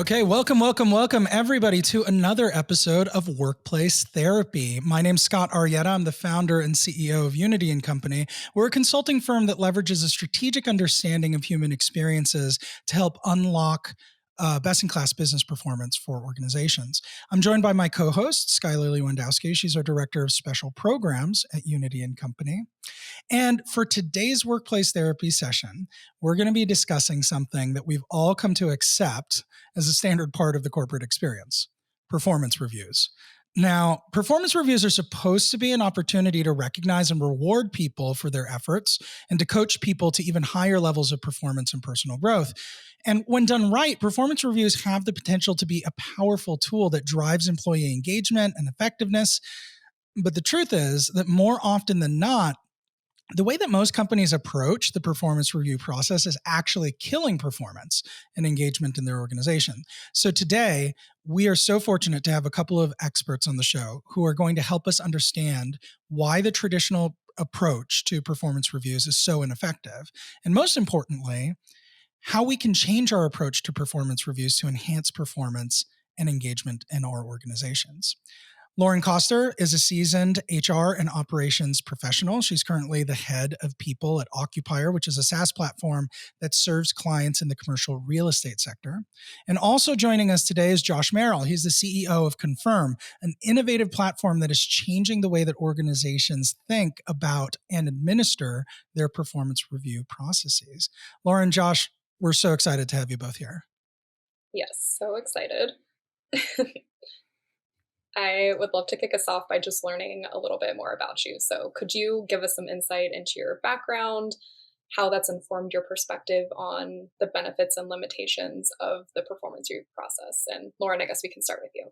Okay, welcome everybody to another episode of Workplace Therapy. My name's Scott Arietta. I'm the founder and CEO of Unity & Company. We're a consulting firm that leverages a strategic understanding of human experiences to help unlock best-in-class business performance for organizations. I'm joined by my co-host, Skylar Lewandowski. She's our Director of Special Programs at Unity & Company. And for today's Workplace Therapy session, we're going to be discussing something that we've all come to accept as a standard part of the corporate experience: performance reviews. Now, performance reviews are supposed to be an opportunity to recognize and reward people for their efforts and to coach people to even higher levels of performance and personal growth. And when done right, performance reviews have the potential to be a powerful tool that drives employee engagement and effectiveness. But the truth is that more often than not, the way that most companies approach the performance review process is actually killing performance and engagement in their organization. So today, we are so fortunate to have a couple of experts on the show who are going to help us understand why the traditional approach to performance reviews is so ineffective. And most importantly, how we can change our approach to performance reviews to enhance performance and engagement in our organizations. Lauren Koester is a seasoned HR and operations professional. She's currently the head of people at Occupier, which is a SaaS platform that serves clients in the commercial real estate sector. And also joining us today is Josh Merrill. He's the CEO of Confirm, an innovative platform that is changing the way that organizations think about and administer their performance review processes. Lauren, Josh, we're so excited to have you both here. Yes, so excited. I would love to kick us off by just learning a little bit more about you. So could you give us some insight into your background, how that's informed your perspective on the benefits and limitations of the performance review process? And Lauren, I guess we can start with you.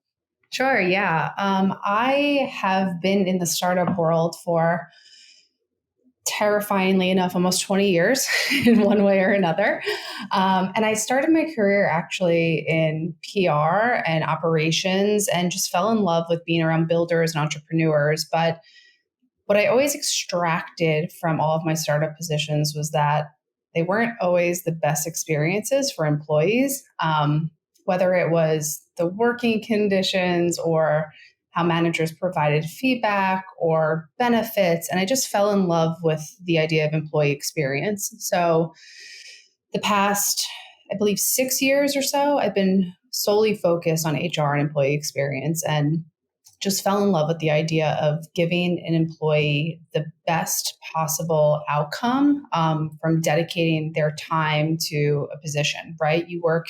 Sure, yeah. I have been in the startup world for, terrifyingly enough, almost 20 years in one way or another. And I started my career actually in PR and operations and just fell in love with being around builders and entrepreneurs. But what I always extracted from all of my startup positions was that they weren't always the best experiences for employees, whether it was the working conditions or how managers provided feedback or benefits. And I just fell in love with the idea of employee experience. So the past, I believe, 6 years or so, I've been solely focused on HR and employee experience and just fell in love with the idea of giving an employee the best possible outcome from dedicating their time to a position, right? You work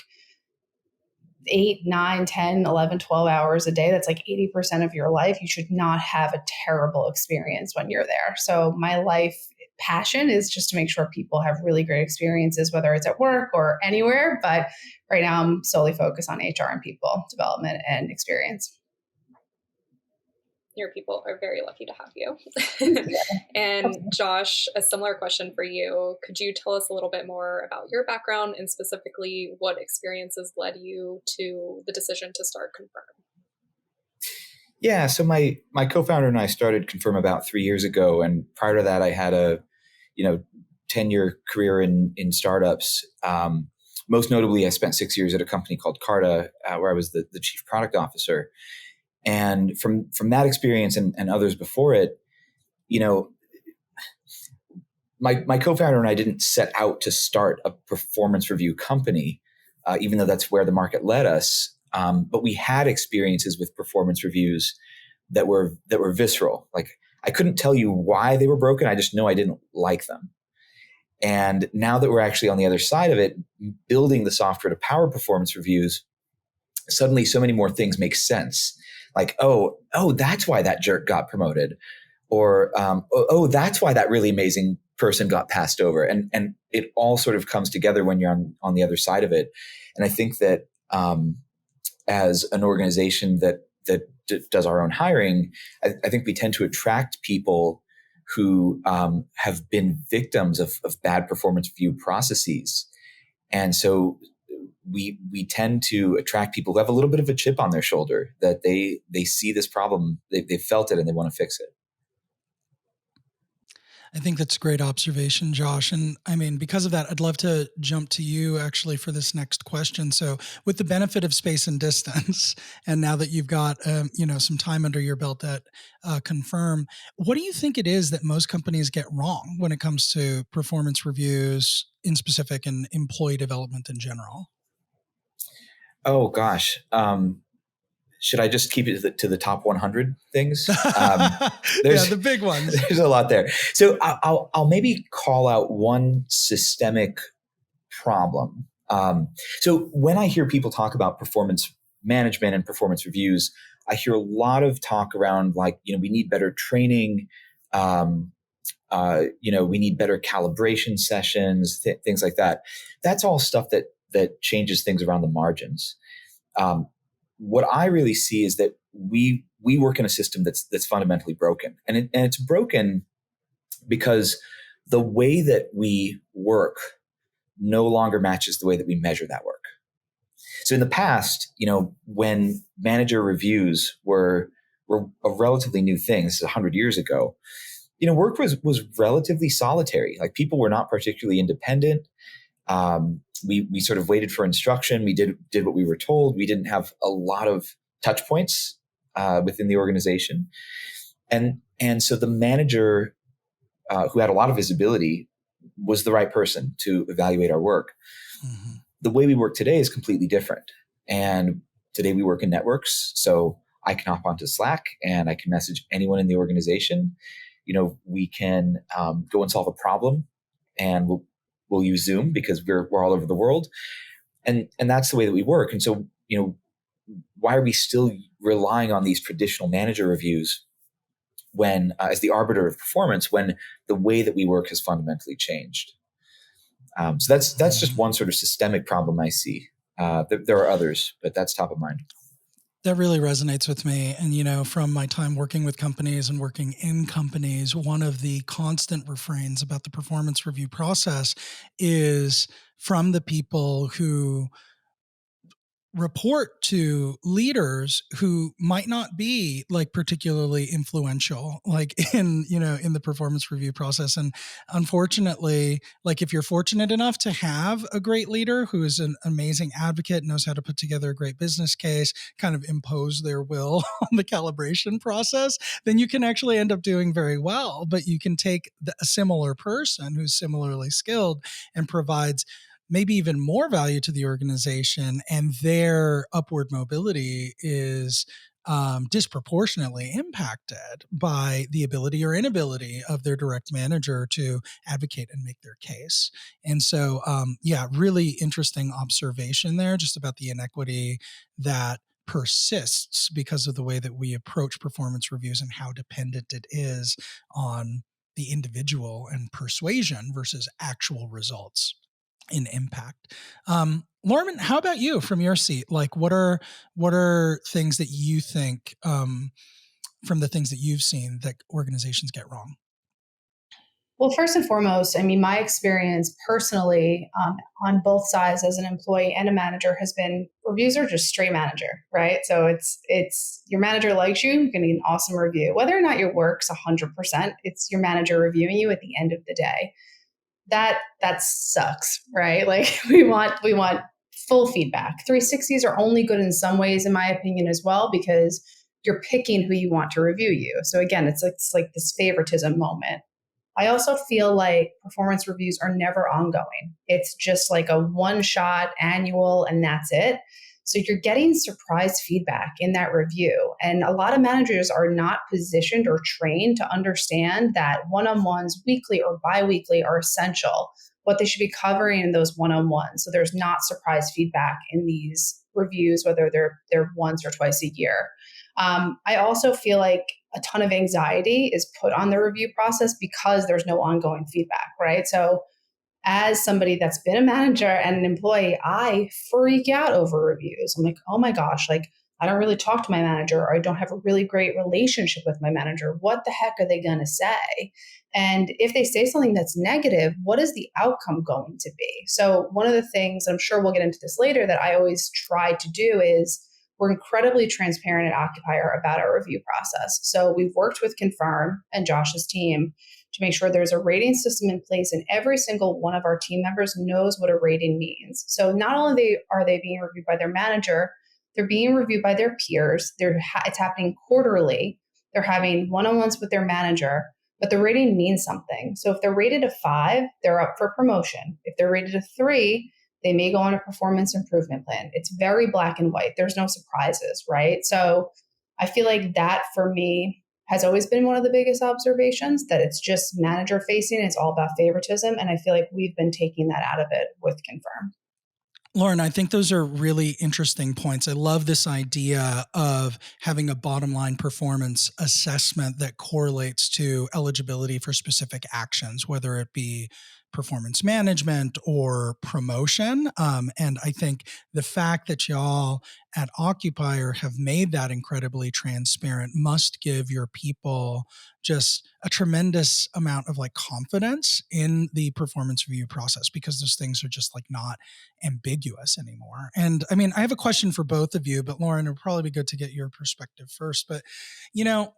8, 9, 10, 11, 12 hours a day. That's like 80% of your life. You should not have a terrible experience when you're there. So my life passion is just to make sure people have really great experiences, whether it's at work or anywhere. But right now I'm solely focused on HR and people development and experience. Your people are very lucky to have you. And Josh, a similar question for you. Could you tell us a little bit more about your background and specifically what experiences led you to the decision to start Confirm? Yeah, so my co-founder and I started Confirm about 3 years ago, and prior to that, I had a 10-year career in startups. Most notably, I spent 6 years at a company called Carta, where I was the chief product officer. And from that experience and others before it, my co-founder and I didn't set out to start a performance review company, even though that's where the market led us. But we had experiences with performance reviews that were visceral. Like, I couldn't tell you why they were broken. I just know I didn't like them. And now that we're actually on the other side of it, building the software to power performance reviews, suddenly so many more things make sense. Like, oh, that's why that jerk got promoted. Or, that's why that really amazing person got passed over. And it all sort of comes together when you're on the other side of it. And I think that as an organization that does our own hiring, I think we tend to attract people who have been victims of bad performance review processes. And so we tend to attract people who have a little bit of a chip on their shoulder, that they see this problem, they felt it, and they want to fix it. I think that's a great observation, Josh. And I mean, because of that, I'd love to jump to you actually for this next question. So, with the benefit of space and distance, and now that you've got some time under your belt that confirm, what do you think it is that most companies get wrong when it comes to performance reviews in specific and employee development in general? Oh gosh. Should I just keep it to the top 100 things? Yeah, the big ones. There's a lot there. So I'll maybe call out one systemic problem. So when I hear people talk about performance management and performance reviews, I hear a lot of talk around we need better training. We need better calibration sessions, things like that. That's all stuff that changes things around the margins. What I really see is that we work in a system that's fundamentally broken, and it's broken because the way that we work no longer matches the way that we measure that work. So in the past, when manager reviews were a relatively new thing, this is 100 years ago, work was relatively solitary. Like, people were not particularly independent. We sort of waited for instruction. We did what we were told. We didn't have a lot of touch points within the organization. And so the manager who had a lot of visibility was the right person to evaluate our work. Mm-hmm. The way we work today is completely different. And today we work in networks. So I can hop onto Slack and I can message anyone in the organization. We can go and solve a problem, and we'll use Zoom because we're all over the world. And that's the way that we work. And so, why are we still relying on these traditional manager reviews when as the arbiter of performance, when the way that we work has fundamentally changed? So that's just one sort of systemic problem I see. There are others, but that's top of mind. That really resonates with me. And, from my time working with companies and working in companies, one of the constant refrains about the performance review process is from the people who report to leaders who might not be particularly influential, in the performance review process. And unfortunately, if you're fortunate enough to have a great leader who is an amazing advocate, knows how to put together a great business case, kind of impose their will on the calibration process, then you can actually end up doing very well. But you can take a similar person who's similarly skilled and provides maybe even more value to the organization, and their upward mobility is disproportionately impacted by the ability or inability of their direct manager to advocate and make their case. And so, really interesting observation there, just about the inequity that persists because of the way that we approach performance reviews and how dependent it is on the individual and persuasion versus actual results in impact. Lorman, how about you from your seat? What are things that you think from the things that you've seen that organizations get wrong? Well, first and foremost, my experience personally on both sides as an employee and a manager has been reviews are just straight manager, right? So it's your manager likes you, you're going to get an awesome review. Whether or not your work's 100%, it's your manager reviewing you at the end of the day. That sucks, right? We want full feedback. 360s are only good in some ways, in my opinion, as well, because you're picking who you want to review you. So again, it's like this favoritism moment. I also feel like performance reviews are never ongoing. It's just like a one-shot annual and that's it. So you're getting surprise feedback in that review. And a lot of managers are not positioned or trained to understand that one-on-ones weekly or biweekly are essential, what they should be covering in those one-on-ones. So there's not surprise feedback in these reviews, whether they're once or twice a year. I also feel like a ton of anxiety is put on the review process because there's no ongoing feedback, right? So as somebody that's been a manager and an employee, I freak out over reviews. I'm like, oh my gosh, I don't really talk to my manager, or I don't have a really great relationship with my manager. What the heck are they going to say? And if they say something that's negative, what is the outcome going to be? So one of the things, I'm sure we'll get into this later, that I always try to do is we're incredibly transparent at Occupier about our review process. So we've worked with Confirm and Josh's team to make sure there's a rating system in place and every single one of our team members knows what a rating means. So not only are they being reviewed by their manager, they're being reviewed by their peers. It's happening quarterly. They're having one-on-ones with their manager, but the rating means something. So if they're rated a 5, they're up for promotion. If they're rated a 3, they may go on a performance improvement plan. It's very black and white. There's no surprises, right? So I feel like that for me has always been one of the biggest observations, that it's just manager facing. It's all about favoritism. And I feel like we've been taking that out of it with Confirm. Lauren, I think those are really interesting points. I love this idea of having a bottom line performance assessment that correlates to eligibility for specific actions, whether it be performance management or promotion. And I think the fact that y'all at Occupier have made that incredibly transparent must give your people just a tremendous amount of like confidence in the performance review process, because those things are just like not ambiguous anymore. And I mean, I have a question for both of you, but Lauren, it would probably be good to get your perspective first. But, you know,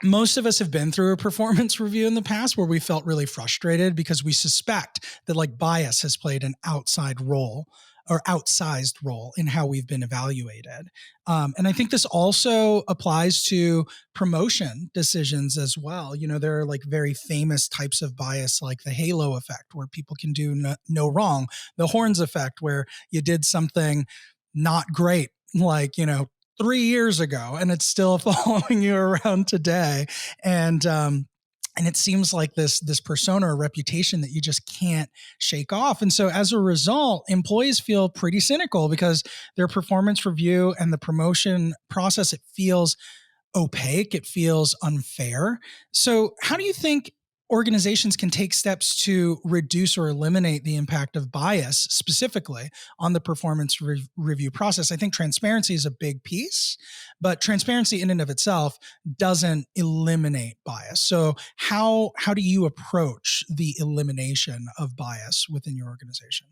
most of us have been through a performance review in the past where we felt really frustrated because we suspect that like bias has played an outside role or outsized role in how we've been evaluated. And I think this also applies to promotion decisions as well. You know, there are like very famous types of bias, like the halo effect, where people can do no wrong, the horns effect, where you did something not great, like, you know, 3 years ago, and it's still following you around today. And it seems like this persona or reputation that you just can't shake off. And so as a result, employees feel pretty cynical because their performance review and the promotion process, it feels opaque, it feels unfair. So how do you think organizations can take steps to reduce or eliminate the impact of bias specifically on the performance review process? I think transparency is a big piece, but transparency in and of itself doesn't eliminate bias. So how do you approach the elimination of bias within your organization?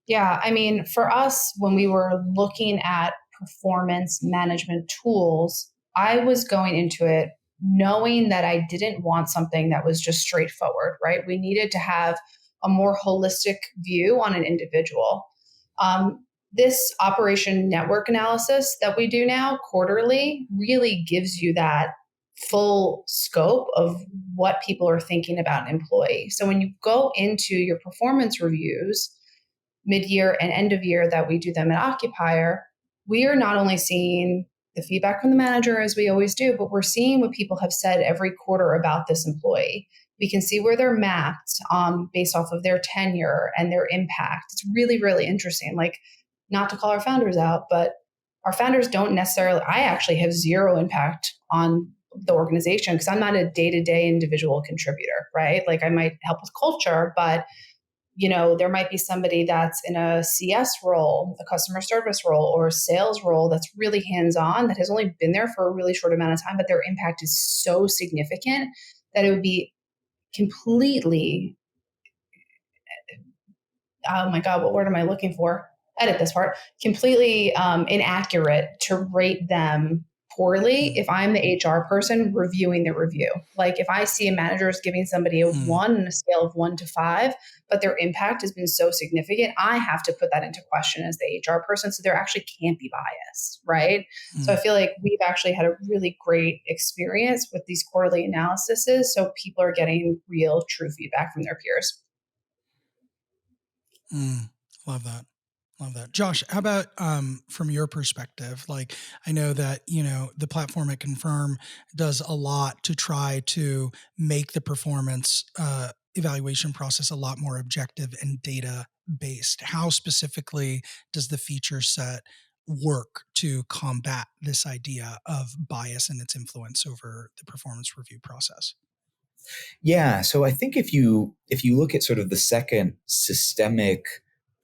Yeah, I mean, for us, when we were looking at performance management tools, I was going into it knowing that I didn't want something that was just straightforward, right? We needed to have a more holistic view on an individual. This operation network analysis that we do now quarterly really gives you that full scope of what people are thinking about an employee. So when you go into your performance reviews, mid-year and end of year that we do them at Occupier, we are not only seeing the feedback from the manager as we always do, but we're seeing what people have said every quarter about this employee. We can see where they're mapped based off of their tenure and their impact. It's really, really interesting. Like, not to call our founders out, but our founders don't necessarily, I actually have zero impact on the organization because I'm not a day-to-day individual contributor, right? Like I might help with culture, but you know, there might be somebody that's in a CS role, a customer service role, or a sales role that's really hands-on, that has only been there for a really short amount of time, but their impact is so significant that it would be completely, oh my God, what word am I looking for? Edit this part. Completely inaccurate to rate them poorly if I'm the HR person reviewing the review. Like if I see a manager is giving somebody a 1 on a scale of 1 to 5, but their impact has been so significant, I have to put that into question as the HR person. So there actually can't be bias, right? So I feel like we've actually had a really great experience with these quarterly analyses. So people are getting real, true feedback from their peers. Love that. Love that. Josh, how about from your perspective? Like, I know that, you know, the platform at Confirm does a lot to try to make the performance evaluation process a lot more objective and data based. How specifically does the feature set work to combat this idea of bias and its influence over the performance review process? Yeah. So I think if you look at sort of the second systemic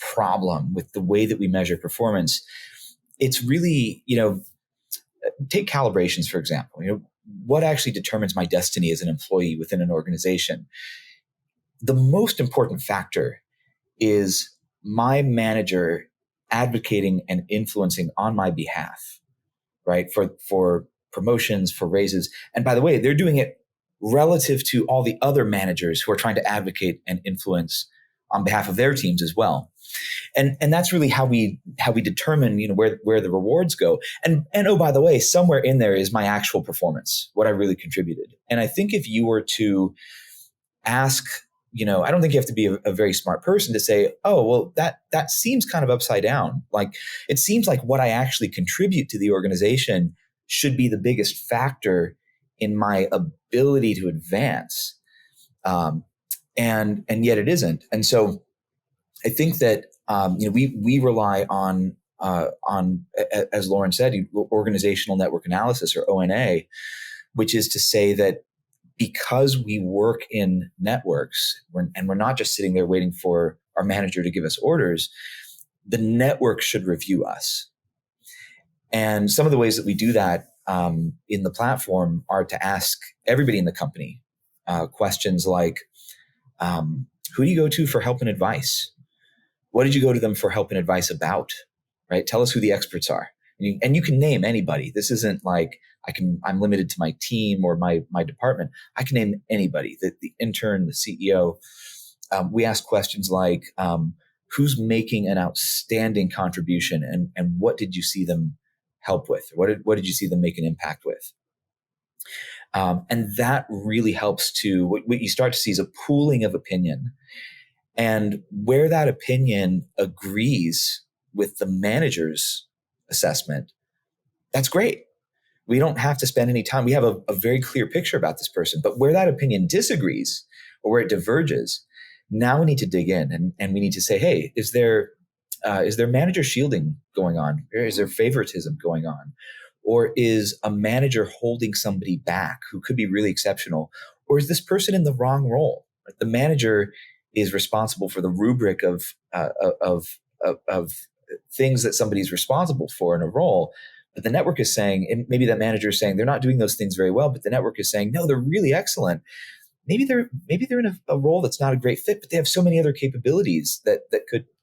problem with the way that we measure performance, it's really, you know, take calibrations, for example. You know, what actually determines my destiny as an employee within an organization? The most important factor is my manager advocating and influencing on my behalf, right? For promotions, for raises. And by the way, they're doing it relative to all the other managers who are trying to advocate and influence on behalf of their teams as well. And that's really how we determine, where the rewards go. And oh, by the way, somewhere in there is my actual performance, what I really contributed. And I think if you were to ask, I don't think you have to be a very smart person to say, oh, well, that seems kind of upside down. Like, it seems like what I actually contribute to the organization should be the biggest factor in my ability to advance. And yet it isn't. And so I think that, we rely on, as Lauren said, organizational network analysis, or ONA, which is to say that because we work in networks, and we're not just sitting there waiting for our manager to give us orders, the network should review us. And some of the ways that we do that in the platform are to ask everybody in the company questions like, who do you go to for help and advice? What did you go to them for help and advice about? Right? Tell us who the experts are. And you can name anybody. This isn't like I'm limited to my team or my department. I can name anybody, the intern, the CEO. We ask questions like, who's making an outstanding contribution, and what did you see them help with? What did you see them make an impact with? And that really helps to, what you start to see is a pooling of opinion. And where that opinion agrees with the manager's assessment, that's great. We don't have to spend any time. We have a very clear picture about this person. But where that opinion disagrees, or where it diverges, now we need to dig in and we need to say, hey, is there manager shielding going on? Or is there favoritism going on? Or is a manager holding somebody back who could be really exceptional? Or is this person in the wrong role? Like, the manager is responsible for the rubric of things that somebody's responsible for in a role. But the network is saying, and maybe that manager is saying, they're not doing those things very well, but the network is saying, no, they're really excellent. Maybe they're in a role that's not a great fit, but they have so many other capabilities that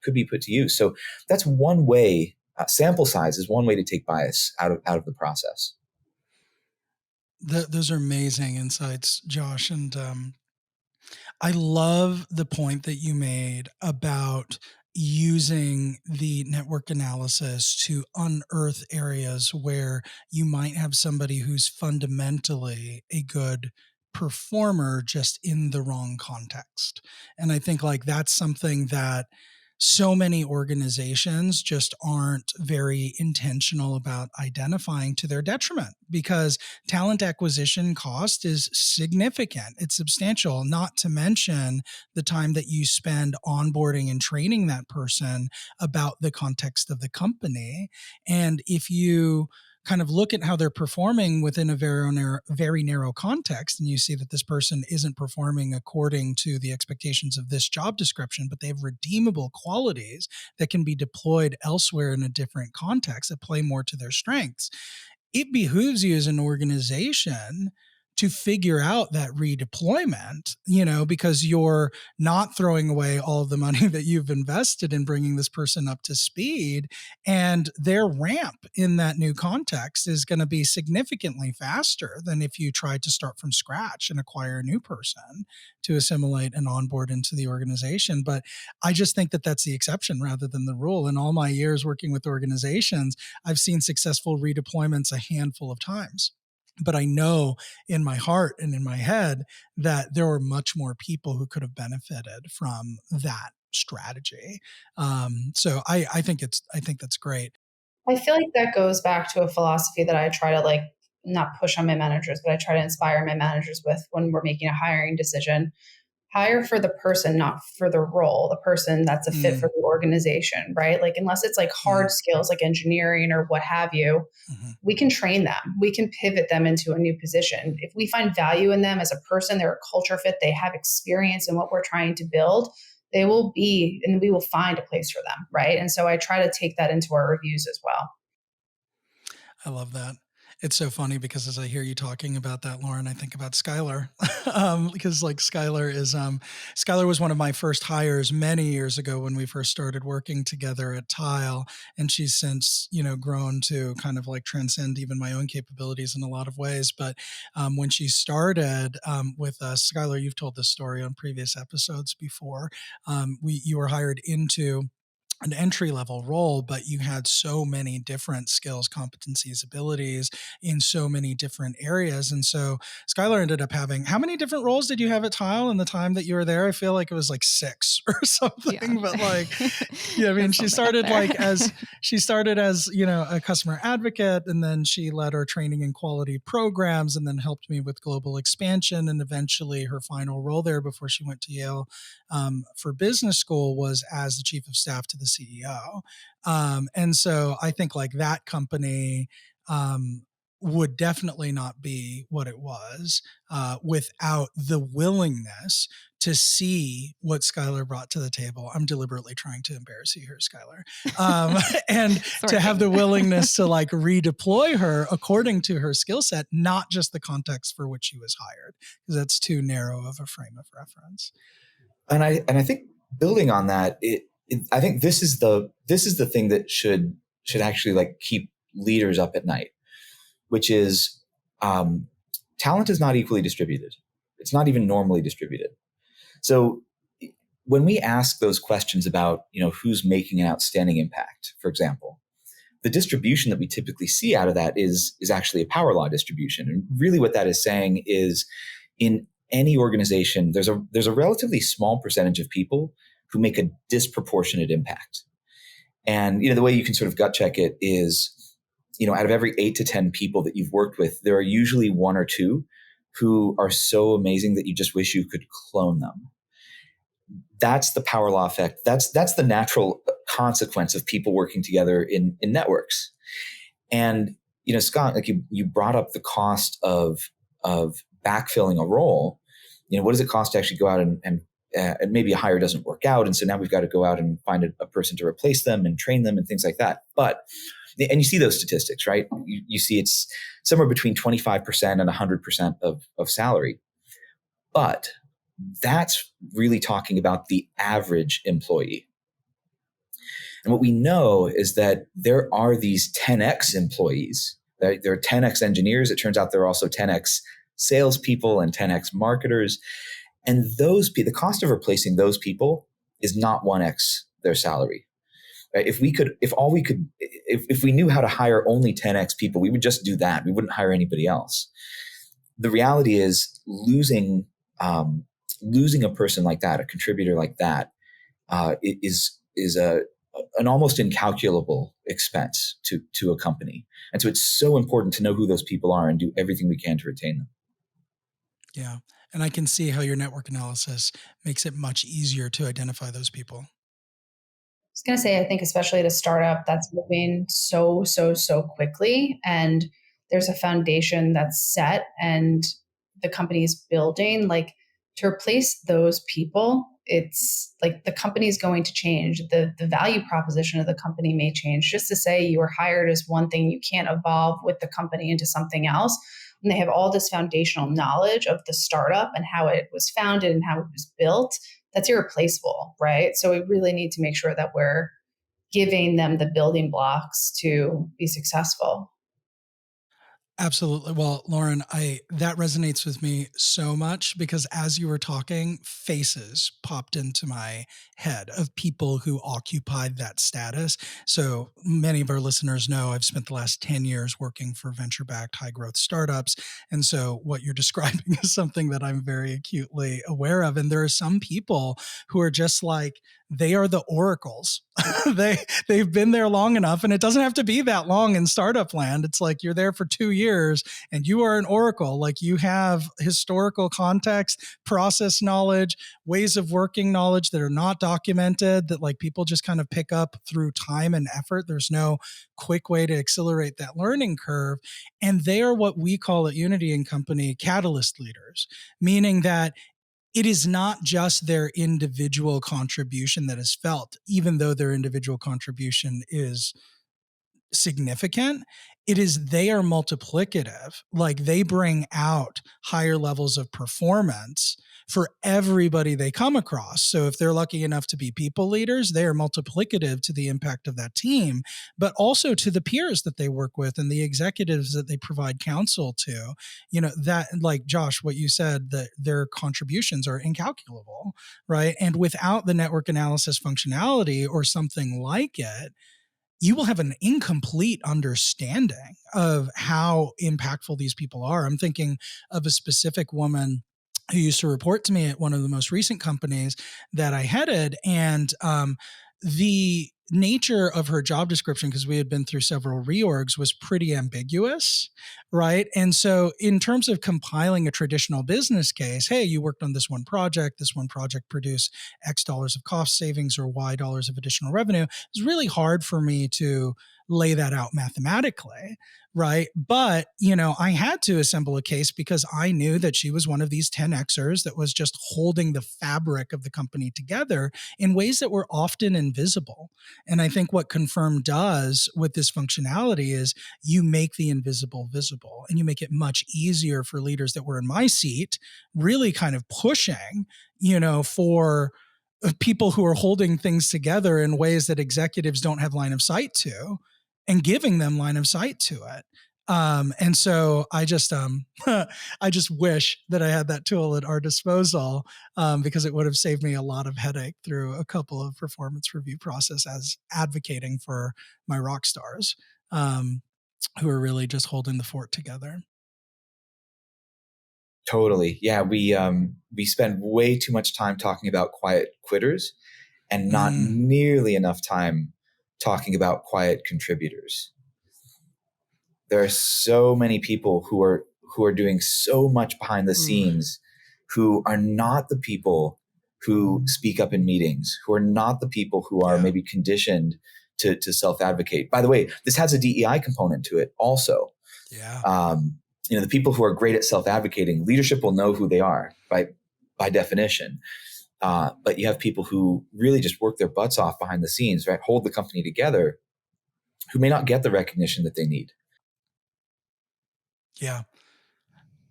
could be put to use. So that's one way. Sample size is one way to take bias out of the process. Those are amazing insights, Josh. And I love the point that you made about using the network analysis to unearth areas where you might have somebody who's fundamentally a good performer, just in the wrong context. And I think like that's something that so many organizations just aren't very intentional about identifying, to their detriment, because talent acquisition cost is significant. It's substantial, not to mention the time that you spend onboarding and training that person about the context of the company. And if you kind of look at how they're performing within a very narrow context, and you see that this person isn't performing according to the expectations of this job description, but they have redeemable qualities that can be deployed elsewhere in a different context that play more to their strengths, it behooves you as an organization to figure out that redeployment, because you're not throwing away all of the money that you've invested in bringing this person up to speed. And their ramp in that new context is going to be significantly faster than if you tried to start from scratch and acquire a new person to assimilate and onboard into the organization. But I just think that that's the exception rather than the rule. In all my years working with organizations, I've seen successful redeployments a handful of times. But I know in my heart and in my head that there were much more people who could have benefited from that strategy. So I think that's great. I feel like that goes back to a philosophy that I try to not push on my managers, but I try to inspire my managers with when we're making a hiring decision. Hire for the person, not for the role, the person that's a fit for the organization, right? Like, unless it's like hard skills like engineering or what have you, we can train them. We can pivot them into a new position. If we find value in them as a person, they're a culture fit, they have experience in what we're trying to build, they will be, and we will find a place for them, right? And so I try to take that into our reviews as well. I love that. It's so funny because as I hear you talking about that, Lauren, I think about Skylar, because like Skylar was one of my first hires many years ago when we first started working together at Tile, and she's since grown to kind of like transcend even my own capabilities in a lot of ways. But when she started with us, Skylar, you've told this story on previous episodes before. You were hired into an entry level role, but you had so many different skills, competencies, abilities in so many different areas. And so Skylar ended up having, how many different roles did you have at Tile in the time that you were there? I feel like it was like 6 or Yeah. something, but like, yeah, I mean, she started as, a customer advocate, and then she led our training and quality programs, and then helped me with global expansion. And eventually her final role there before she went to Yale for business school was as the chief of staff to the CEO. And so I think like that company would definitely not be what it was without the willingness to see what Skylar brought to the table. I'm deliberately trying to embarrass you here, Skylar. And to have the willingness to like redeploy her according to her skill set, not just the context for which she was hired, because that's too narrow of a frame of reference. And I think building on that, I think this is the thing that should actually like keep leaders up at night, which is talent is not equally distributed. It's not even normally distributed. So when we ask those questions about who's making an outstanding impact, for example, the distribution that we typically see out of that is actually a power law distribution. And really what that is saying is in any organization, there's a relatively small percentage of people who make a disproportionate impact. And the way you can sort of gut check it is, out of every 8 to 10 people that you've worked with, there are usually 1 or 2 who are so amazing that you just wish you could clone them. That's the power law effect. That's the natural consequence of people working together in networks. And Scott, like you brought up the cost of backfilling a role. What does it cost to actually go out and maybe a hire doesn't work out, and so now we've got to go out and find a person to replace them and train them and things like that. And you see those statistics, right? You see it's somewhere between 25% and 100% of salary. But that's really talking about the average employee. And what we know is that there are these 10x employees. There are 10x engineers. It turns out there are also 10x salespeople and 10x marketers. And the cost of replacing those people is not 1x their salary. Right? If we knew how to hire only 10x people, we would just do that. We wouldn't hire anybody else. The reality is losing a person like that, a contributor like that, is an almost incalculable expense to a company. And so it's so important to know who those people are and do everything we can to retain them. Yeah. And I can see how your network analysis makes it much easier to identify those people. I was going to say, I think especially at a startup that's moving so quickly, and there's a foundation that's set and the company's building, like to replace those people, it's like the company's going to change. The value proposition of the company may change. Just to say you were hired as one thing, you can't evolve with the company into something else. And they have all this foundational knowledge of the startup and how it was founded and how it was built, that's irreplaceable, right? So we really need to make sure that we're giving them the building blocks to be successful. Absolutely. Well, Lauren, that resonates with me so much because as you were talking, faces popped into my head of people who occupied that status. So many of our listeners know I've spent the last 10 years working for venture-backed high-growth startups. And so what you're describing is something that I'm very acutely aware of. And there are some people who are just like, they are the oracles. They've been there long enough, and it doesn't have to be that long in startup land. It's like you're there for 2 years and you are an oracle. Like you have historical context, process knowledge, ways of working knowledge that are not documented, that like people just kind of pick up through time and effort. There's no quick way to accelerate that learning curve. And they are what we call at Unity and Company catalyst leaders, meaning that it is not just their individual contribution that is felt, even though their individual contribution is significant. they are multiplicative. Like they bring out higher levels of performance for everybody they come across. So if they're lucky enough to be people leaders, they are multiplicative to the impact of that team, but also to the peers that they work with and the executives that they provide counsel to. That, like Josh, what you said, that their contributions are incalculable, right? And without the network analysis functionality or something like it, you will have an incomplete understanding of how impactful these people are. I'm thinking of a specific woman who used to report to me at one of the most recent companies that I headed. And the nature of her job description, because we had been through several reorgs, was pretty ambiguous, right? And so in terms of compiling a traditional business case, hey, you worked on this one project produced X dollars of cost savings or Y dollars of additional revenue. It's really hard for me to lay that out mathematically, right? But, I had to assemble a case because I knew that she was one of these 10Xers that was just holding the fabric of the company together in ways that were often invisible. And I think what Confirm does with this functionality is you make the invisible visible, and you make it much easier for leaders that were in my seat, really kind of pushing, for people who are holding things together in ways that executives don't have line of sight to, and giving them line of sight to it. And so I just I just wish that I had that tool at our disposal, because it would have saved me a lot of headache through a couple of performance review process as advocating for my rock stars, who are really just holding the fort together. Totally. Yeah. We spend way too much time talking about quiet quitters and not nearly enough time talking about quiet contributors. There are so many people who are doing so much behind the scenes, who are not the people who speak up in meetings, who are not the people who are maybe conditioned to self-advocate. By the way, this has a DEI component to it also. Yeah. The people who are great at self-advocating, leadership will know who they are by definition. But you have people who really just work their butts off behind the scenes, right? Hold the company together, who may not get the recognition that they need. Yeah.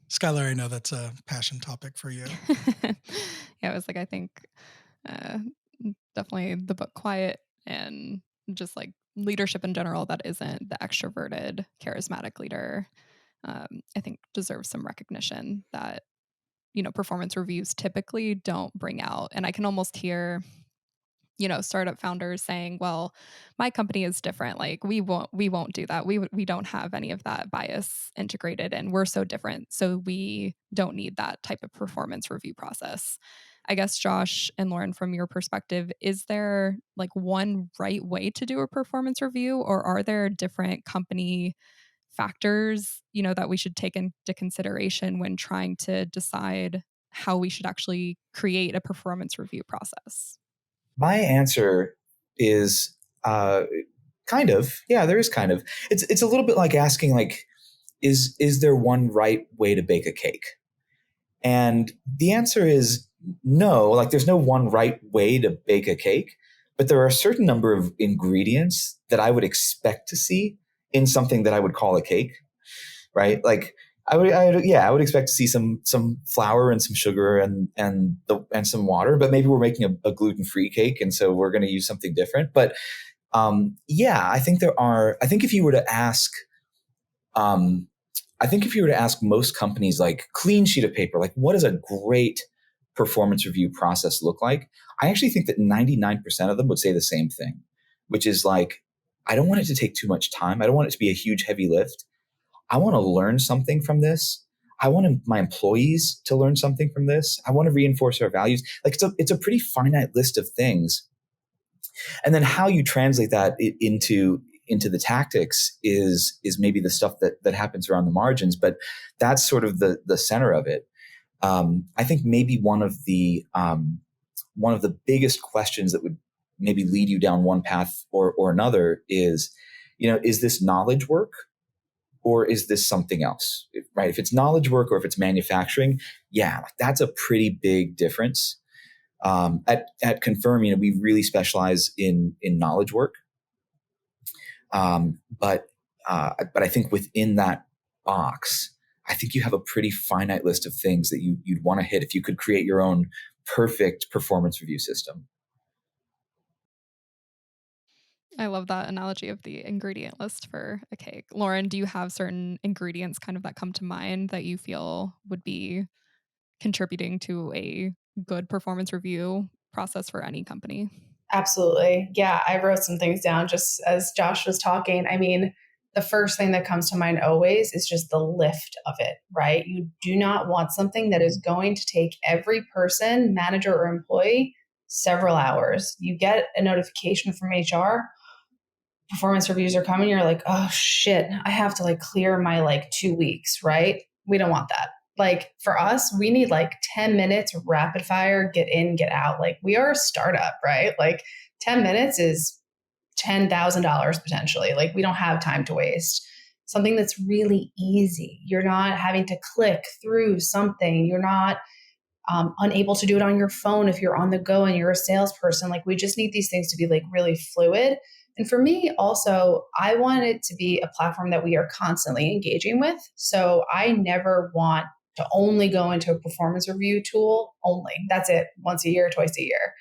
Skylar, I know that's a passion topic for you. Yeah, it was like, I think definitely the book Quiet, and just like leadership in general that isn't the extroverted, charismatic leader, I think deserves some recognition that, performance reviews typically don't bring out. And I can almost hear, startup founders saying, well, my company is different. Like we won't do that. We don't have any of that bias integrated, and we're so different. So we don't need that type of performance review process. I guess, Josh and Lauren, from your perspective, is there like one right way to do a performance review, or are there different company factors, that we should take into consideration when trying to decide how we should actually create a performance review process? My answer is kind of. Yeah, there is kind of. It's a little bit like asking, like, is there one right way to bake a cake? And the answer is no. Like, there's no one right way to bake a cake, but there are a certain number of ingredients that I would expect to see in something that I would call a cake, right? Like, I would expect to see some flour and some sugar and some water, but maybe we're making a gluten-free cake, and so we're going to use something different. But I think if you were to ask, most companies, like, clean sheet of paper, like, what does a great performance review process look like? I actually think that 99% of them would say the same thing, which is like, I don't want it to take too much time. I don't want it to be a huge, heavy lift. I want to learn something from this. I want my employees to learn something from this. I want to reinforce our values. Like, it's a pretty finite list of things. And then how you translate that into the tactics is maybe the stuff that happens around the margins, but that's sort of the center of it. I think maybe one of the biggest questions that would maybe lead you down one path or another is, is this knowledge work? Or is this something else, right? If it's knowledge work or if it's manufacturing, that's a pretty big difference. At Confirm, we really specialize in knowledge work. But But I think within that box, I think you have a pretty finite list of things that you'd want to hit if you could create your own perfect performance review system. I love that analogy of the ingredient list for a cake. Lauren, do you have certain ingredients kind of that come to mind that you feel would be contributing to a good performance review process for any company? Absolutely. Yeah, I wrote some things down just as Josh was talking. I mean, the first thing that comes to mind always is just the lift of it, right? You do not want something that is going to take every person, manager or employee, several hours. You get a notification from HR, performance reviews are coming, you're like, oh shit, I have to like clear my like 2 weeks, right? We don't want that. Like for us, we need like 10 minutes rapid fire, get in, get out. Like we are a startup, right? Like 10 minutes is $10,000 potentially. Like we don't have time to waste. Something that's really easy. You're not having to click through something. You're not unable to do it on your phone if you're on the go and you're a salesperson. Like we just need these things to be like really fluid. And for me, also, I want it to be a platform that we are constantly engaging with. So I never want to only go into a performance review tool only. That's it, once a year, twice a year.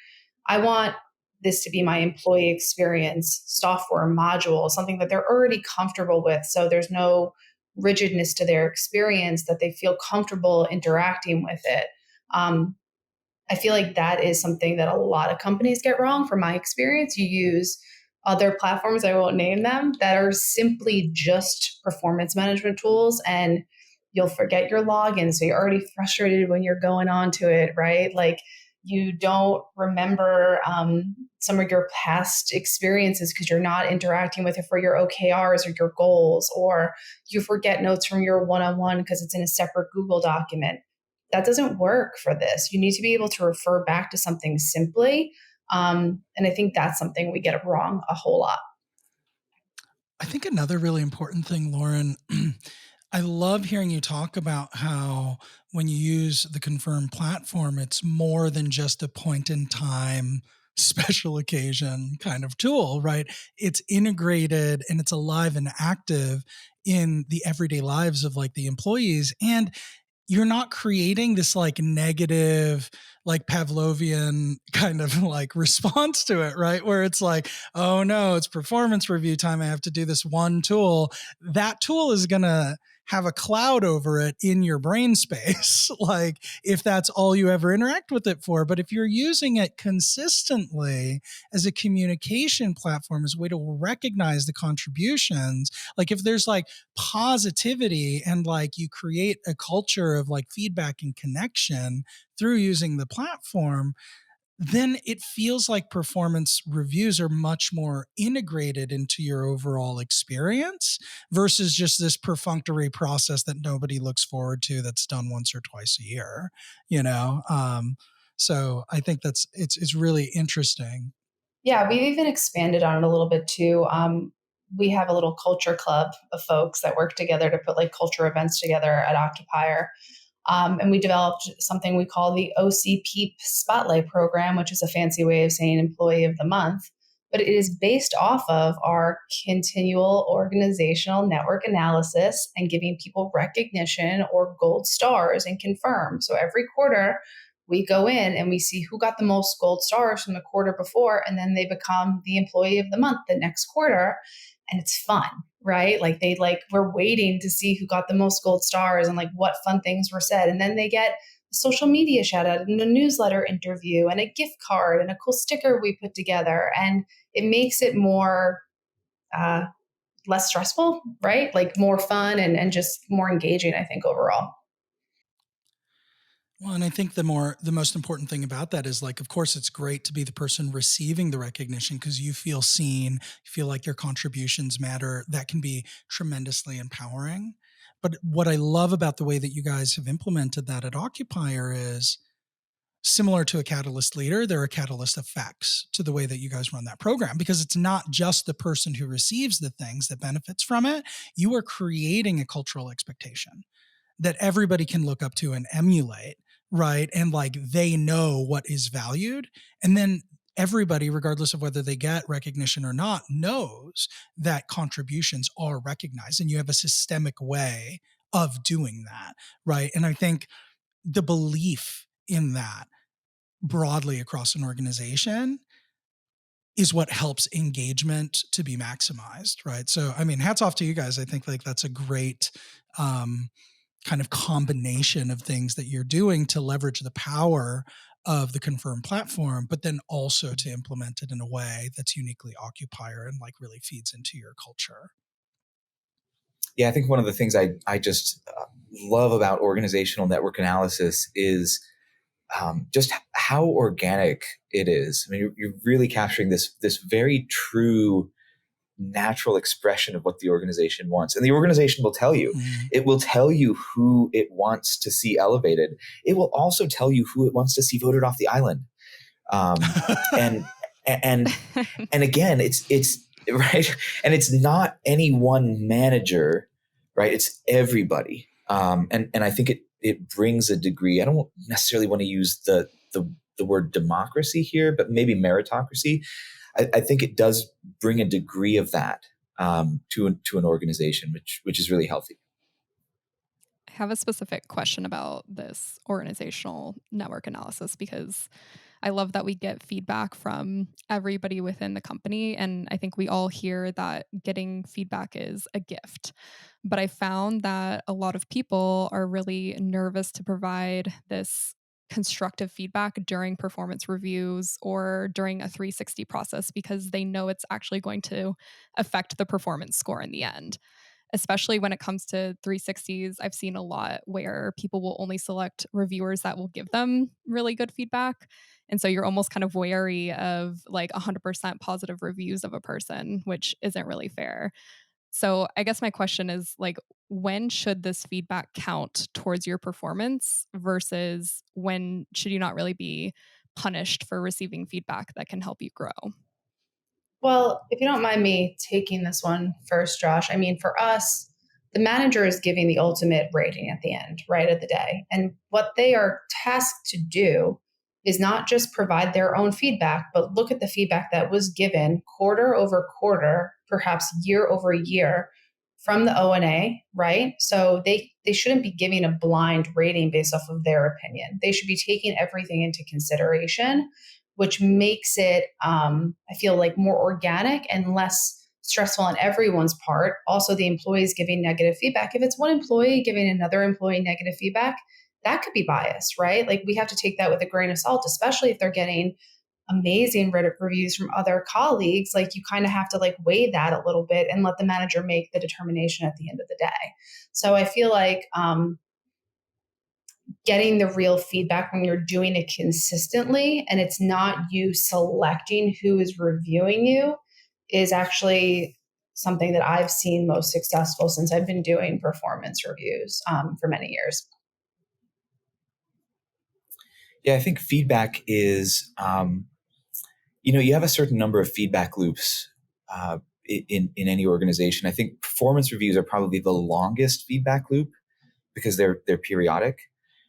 I want this to be my employee experience software module, something that they're already comfortable with. So there's no rigidness to their experience, that they feel comfortable interacting with it. Um, I feel like that is something that a lot of companies get wrong from my experience. You use other platforms, I won't name them, that are simply just performance management tools, and you'll forget your login. So you're already frustrated when you're going on to it, right? Like you don't remember some of your past experiences because you're not interacting with it for your OKRs or your goals, or you forget notes from your one-on-one because it's in a separate Google document. That doesn't work for this. You need to be able to refer back to something simply. And I think that's something we get wrong a whole lot. I think another really important thing, Lauren, I love hearing you talk about how when you use the Confirm platform, it's more than just a point in time, special occasion kind of tool, right? It's integrated and it's alive and active in the everyday lives of like the employees. And you're not creating this like negative, like Pavlovian kind of like response to it, right? Where it's like, oh no, it's performance review time. I have to do this one tool. That tool is going to have a cloud over it in your brain space, like if that's all you ever interact with it for. But if you're using it consistently as a communication platform, as a way to recognize the contributions, like if there's like positivity and like you create a culture of like feedback and connection through using the platform, then it feels like performance reviews are much more integrated into your overall experience versus just this perfunctory process that nobody looks forward to that's done once or twice a year, you know? So I think it's really interesting. Yeah, we've even expanded on it a little bit too. We have a little culture club of folks that work together to put like culture events together at Occupier. And we developed something we call the OCP Spotlight Program, which is a fancy way of saying Employee of the Month. But it is based off of our continual organizational network analysis and giving people recognition or gold stars and confirm. So every quarter, we go in and we see who got the most gold stars from the quarter before, and then they become the Employee of the Month the next quarter. And it's fun, right? Like we're waiting to see who got the most gold stars and like what fun things were said. And then they get a social media shout out and a newsletter interview and a gift card and a cool sticker we put together. And it makes it more, uh, less stressful, right? Like more fun and just more engaging, I think, overall. Well, and I think the most important thing about that is like, of course, it's great to be the person receiving the recognition because you feel seen, you feel like your contributions matter. That can be tremendously empowering. But what I love about the way that you guys have implemented that at Occupier is similar to a catalyst leader, there are catalyst effects to the way that you guys run that program because it's not just the person who receives the things that benefits from it. You are creating a cultural expectation that everybody can look up to and emulate, right? And like they know what is valued. And then everybody, regardless of whether they get recognition or not, knows that contributions are recognized, and you have a systemic way of doing that, right? And I think the belief in that broadly across an organization is what helps engagement to be maximized, right? So, I mean, hats off to you guys. I think like that's a great kind of combination of things that you're doing to leverage the power of the Confirm platform, but then also to implement it in a way that's uniquely Occupier and like really feeds into your culture. Yeah, I think one of the things I just love about organizational network analysis is just how organic it is. I mean, you're really capturing this very true, natural expression of what the organization wants, and the organization will tell you. Mm. It will tell you who it wants to see elevated. It will also tell you who it wants to see voted off the island. And again, it's right, and it's not any one manager, right? It's everybody. And I think it brings a degree. I don't necessarily want to use the word democracy here, but maybe meritocracy. I think it does bring a degree of that to an organization, which is really healthy. I have a specific question about this organizational network analysis because I love that we get feedback from everybody within the company. And I think we all hear that getting feedback is a gift. But I found that a lot of people are really nervous to provide this constructive feedback during performance reviews or during a 360 process because they know it's actually going to affect the performance score in the end. Especially when it comes to 360s, I've seen a lot where people will only select reviewers that will give them really good feedback. And so you're almost kind of wary of like 100% positive reviews of a person, which isn't really fair. So I guess my question is like, when should this feedback count towards your performance versus when should you not really be punished for receiving feedback that can help you grow? Well, if you don't mind me taking this one first, Josh, I mean, for us, the manager is giving the ultimate rating at the end, right, of the day. And what they are tasked to do is not just provide their own feedback, but look at the feedback that was given quarter over quarter, perhaps year over year from the O&A, right? So they shouldn't be giving a blind rating based off of their opinion. They should be taking everything into consideration, which makes it, I feel like, more organic and less stressful on everyone's part. Also, the employees giving negative feedback. If it's one employee giving another employee negative feedback, that could be biased, right? Like we have to take that with a grain of salt, especially if they're getting amazing Reddit reviews from other colleagues. Like you kind of have to like weigh that a little bit and let the manager make the determination at the end of the day. So I feel like getting the real feedback when you're doing it consistently and it's not you selecting who is reviewing you is actually something that I've seen most successful since I've been doing performance reviews for many years. Yeah, I think feedback is, you have a certain number of feedback loops in any organization. I think performance reviews are probably the longest feedback loop because they're periodic.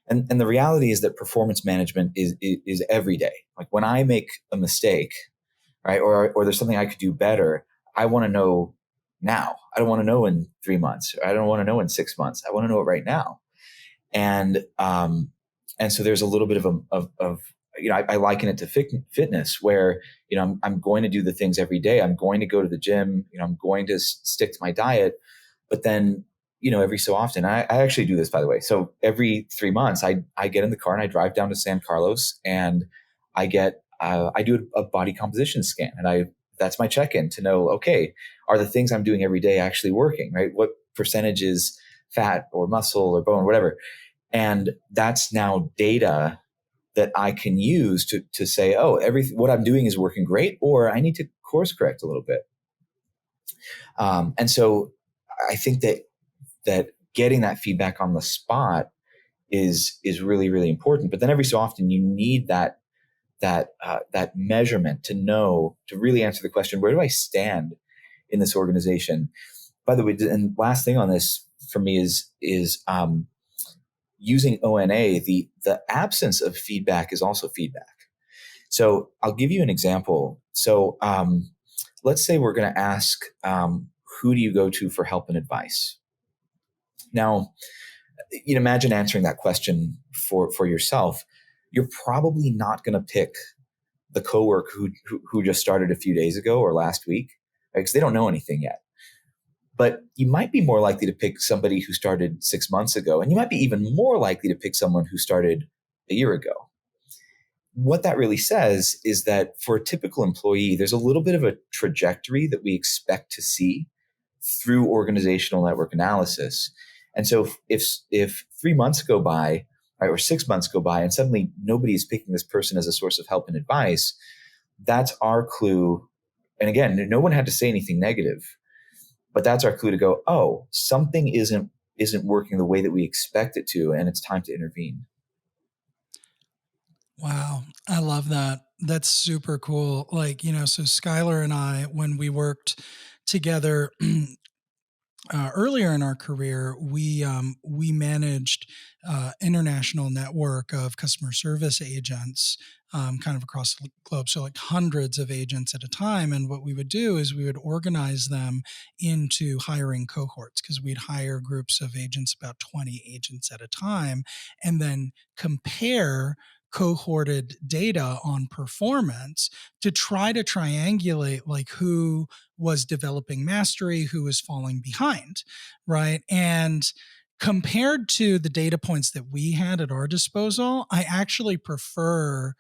And the reality is that performance management is every day. Like when I make a mistake, right, or there's something I could do better, I want to know now. I don't want to know in 3 months. I don't want to know in 6 months. I want to know it right now. And so there's a little bit of I liken it to fitness where, I'm going to do the things every day. I'm going to go to the gym. I'm going to stick to my diet. But then, every so often, I actually do this, by the way. So every 3 months, I get in the car and I drive down to San Carlos and I do a body composition scan. And that's my check-in to know, okay, are the things I'm doing every day actually working, right? What percentage is fat or muscle or bone or whatever? And that's now data that I can use to say, oh, what I'm doing is working great, or I need to course correct a little bit. And so I think that getting that feedback on the spot is really, really important. But then every so often you need that measurement to really answer the question, where do I stand in this organization? By the way, and last thing on this for me is using ONA, the absence of feedback is also feedback. So I'll give you an example. So let's say we're going to ask, who do you go to for help and advice? Now, imagine answering that question for yourself. You're probably not going to pick the coworker who just started a few days ago or last week, right? Because they don't know anything yet. But you might be more likely to pick somebody who started 6 months ago, and you might be even more likely to pick someone who started a year ago. What that really says is that for a typical employee, there's a little bit of a trajectory that we expect to see through organizational network analysis. And so if 3 months go by, right, or 6 months go by, and suddenly nobody is picking this person as a source of help and advice, that's our clue. And again, no one had to say anything negative, but that's our clue to go, oh, something isn't working the way that we expect it to, and it's time to intervene. Wow. I love that. That's super cool. Like, so Skylar and I, when we worked together earlier in our career, we managed international network of customer service agents, kind of across the globe. So like hundreds of agents at a time. And what we would do is we would organize them into hiring cohorts, because we'd hire groups of agents, about 20 agents at a time, and then compare cohorted data on performance to try to triangulate like who was developing mastery, who was falling behind, right? And compared to the data points that we had at our disposal, I actually prefer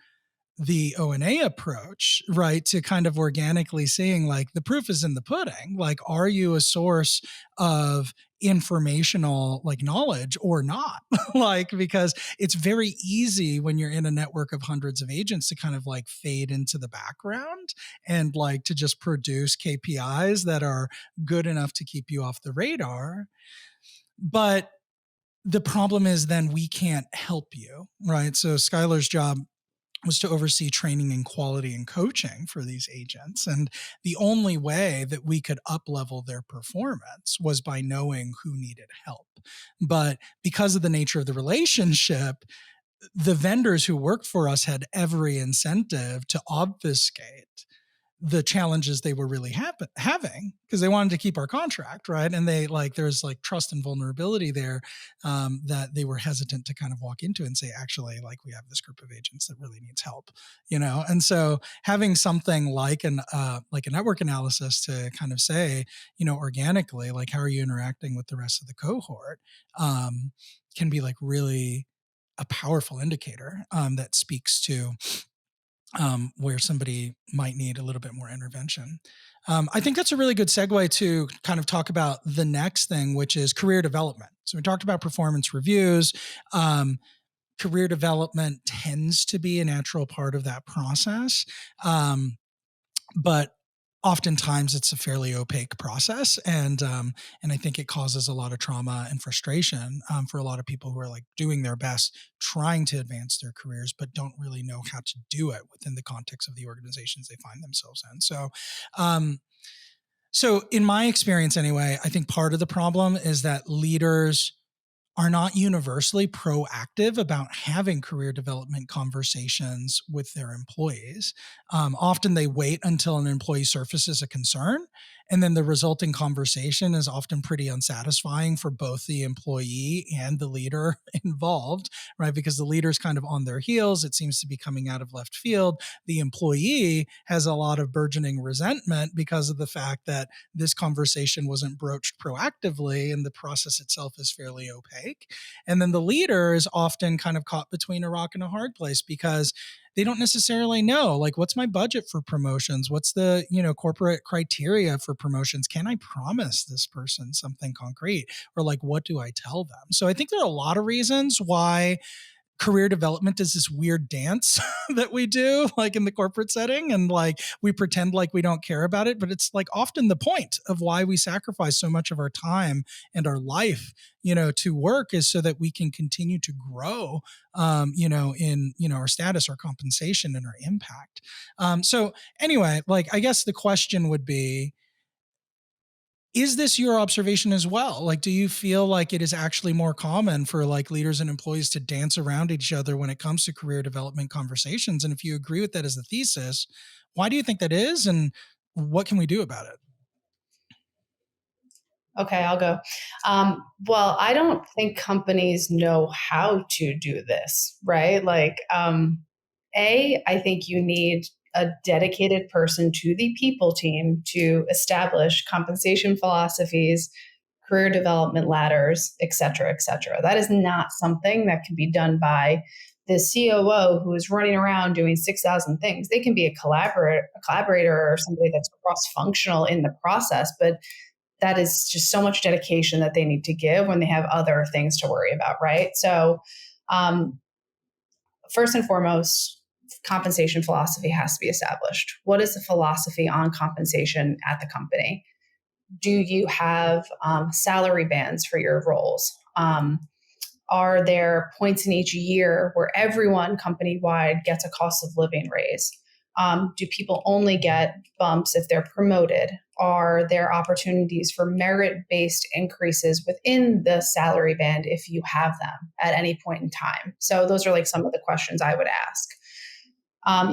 the O&A approach, right? To kind of organically seeing like the proof is in the pudding. Like, are you a source of informational like knowledge or not? Like, because it's very easy when you're in a network of hundreds of agents to kind of like fade into the background and like to just produce KPIs that are good enough to keep you off the radar. But the problem is then we can't help you, right? So Skylar's job was to oversee training and quality and coaching for these agents. And the only way that we could up level their performance was by knowing who needed help. But because of the nature of the relationship, the vendors who worked for us had every incentive to obfuscate the challenges they were really having, because they wanted to keep our contract, right? And they like there's like trust and vulnerability there, that they were hesitant to kind of walk into and say, actually, like we have this group of agents that really needs help, And so having something like a network analysis to kind of say, organically, like how are you interacting with the rest of the cohort, can be like really a powerful indicator, that speaks to where somebody might need a little bit more intervention. I think that's a really good segue to kind of talk about the next thing, which is career development. So we talked about performance reviews. Career development tends to be a natural part of that process. But oftentimes it's a fairly opaque process, and I think it causes a lot of trauma and frustration, for a lot of people who are like doing their best trying to advance their careers but don't really know how to do it within the context of the organizations they find themselves in. So in my experience anyway, I think part of the problem is that leaders are not universally proactive about having career development conversations with their employees. Often they wait until an employee surfaces a concern, and then the resulting conversation is often pretty unsatisfying for both the employee and the leader involved, right? Because the leader's kind of on their heels. It seems to be coming out of left field. The employee has a lot of burgeoning resentment because of the fact that this conversation wasn't broached proactively and the process itself is fairly opaque. And then the leader is often kind of caught between a rock and a hard place because they don't necessarily know, like, what's my budget for promotions? What's the, corporate criteria for promotions? Can I promise this person something concrete? Or like, what do I tell them? So I think there are a lot of reasons why career development is this weird dance that we do like in the corporate setting, and like we pretend like we don't care about it, but it's like often the point of why we sacrifice so much of our time and our life to work, is so that we can continue to grow, in our status, our compensation, and our impact. So anyway, like I guess the question would be, Is this your observation as well? Like, do you feel like it is actually more common for like leaders and employees to dance around each other when it comes to career development conversations? And if you agree with that as a thesis, why do you think that is? And what can we do about it? Okay, I'll go. Well, I don't think companies know how to do this, right? I think you need a dedicated person to the people team to establish compensation philosophies, career development ladders, et cetera, et cetera. That is not something that can be done by the COO who is running around doing 6,000 things. They can be a collaborator or somebody that's cross-functional in the process, but that is just so much dedication that they need to give when they have other things to worry about, right? So, um, first and foremost, compensation philosophy has to be established. What is the philosophy on compensation at the company? Do you have salary bands for your roles? Are there points in each year where everyone company wide gets a cost of living raise? Do people only get bumps if they're promoted? Are there opportunities for merit based increases within the salary band if you have them at any point in time? So, those are like some of the questions I would ask.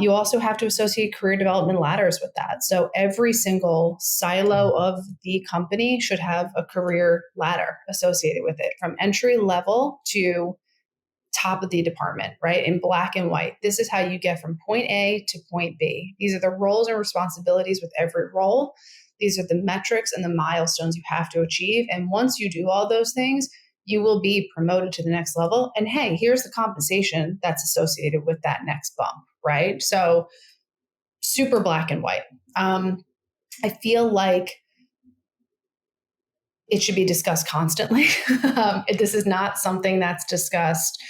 You also have to associate career development ladders with that. So every single silo of the company should have a career ladder associated with it, from entry level to top of the department, right? In black and white. This is how you get from point A to point B. These are the roles and responsibilities with every role. These are the metrics and the milestones you have to achieve. And once you do all those things, you will be promoted to the next level. And hey, here's the compensation that's associated with that next bump, right? So super black and white. I feel like it should be discussed constantly. This is not something that's discussed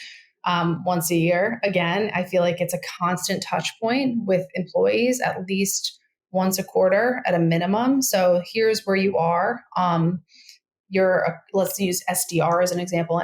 once a year. Again, I feel like it's a constant touch point with employees, at least once a quarter at a minimum. So here's where you are. Let's use SDR as an example,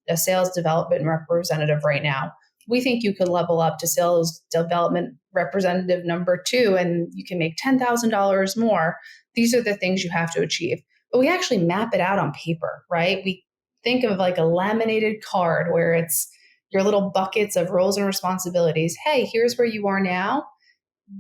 a sales development representative right now. We think you could level up to sales development representative number 2 and you can make $10,000 more. These are the things you have to achieve. But we actually map it out on paper, right? We think of like a laminated card where it's your little buckets of roles and responsibilities. Hey, here's where you are now.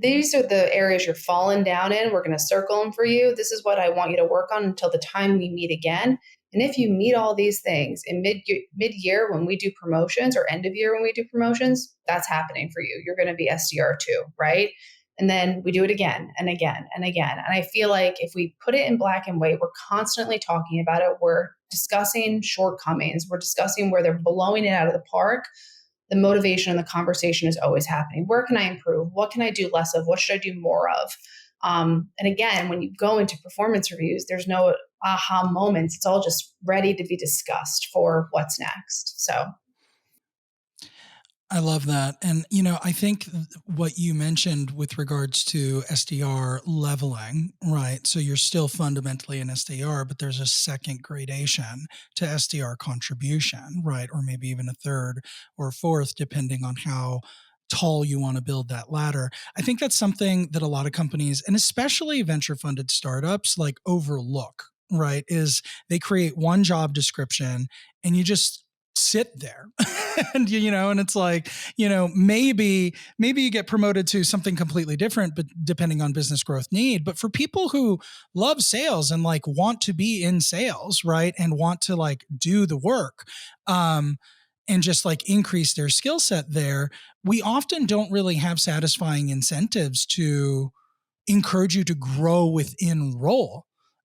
These are the areas you're falling down in. We're going to circle them for you. This is what I want you to work on until the time we meet again. And if you meet all these things in mid-year when we do promotions, or end of year when we do promotions, that's happening for you. You're going to be SDR2, right? And then we do it again and again and again. And I feel like if we put it in black and white, we're constantly talking about it. We're discussing shortcomings. We're discussing where they're blowing it out of the park. The motivation and the conversation is always happening. Where can I improve? What can I do less of? What should I do more of? And again, when you go into performance reviews, there's no aha moments. It's all just ready to be discussed for what's next. So I love that. And, I think what you mentioned with regards to SDR leveling, right? So you're still fundamentally an SDR, but there's a second gradation to SDR contribution, right? Or maybe even a third or fourth, depending on how tall you want to build that ladder. I think that's something that a lot of companies, and especially venture funded startups, like overlook, right? Is they create one job description and you just sit there and and it's like maybe you get promoted to something completely different, but depending on business growth need. But for people who love sales and like want to be in sales, right, and want to like do the work and just like increase their skill set there, we often don't really have satisfying incentives to encourage you to grow within role,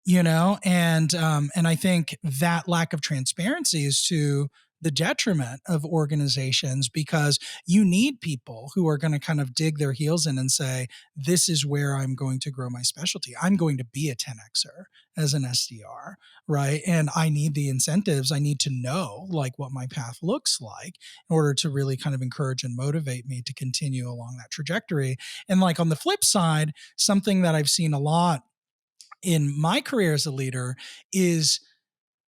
and I think that lack of transparency is to the detriment of organizations, because you need people who are going to kind of dig their heels in and say, this is where I'm going to grow my specialty. I'm going to be a 10Xer as an SDR, right? And I need the incentives. I need to know like what my path looks like in order to really kind of encourage and motivate me to continue along that trajectory. And like on the flip side, something that I've seen a lot in my career as a leader is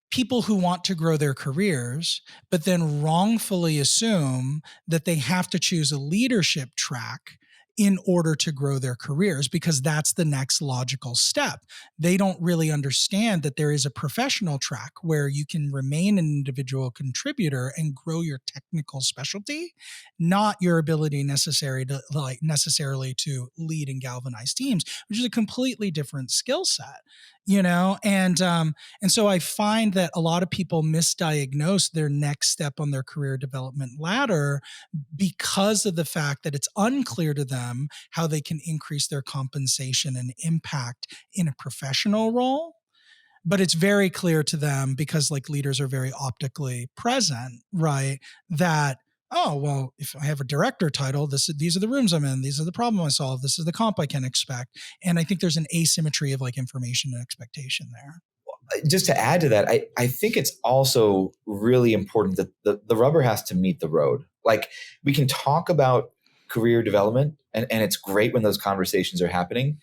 people who want to grow their careers, but then wrongfully assume that they have to choose a leadership track in order to grow their careers, because that's the next logical step. They don't really understand that there is a professional track where you can remain an individual contributor and grow your technical specialty, not your ability necessarily to lead and galvanize teams, which is a completely different skill set, and so I find that a lot of people misdiagnose their next step on their career development ladder because of the fact that it's unclear to them how they can increase their compensation and impact in a professional role. But it's very clear to them, because like leaders are very optically present, right? That, oh, well, if I have a director title, these are the rooms I'm in, these are the problem I solve, this is the comp I can expect. And I think there's an asymmetry of like information and expectation there. Just to add to that, I think it's also really important that the rubber has to meet the road. Like, we can talk about career development, and it's great when those conversations are happening,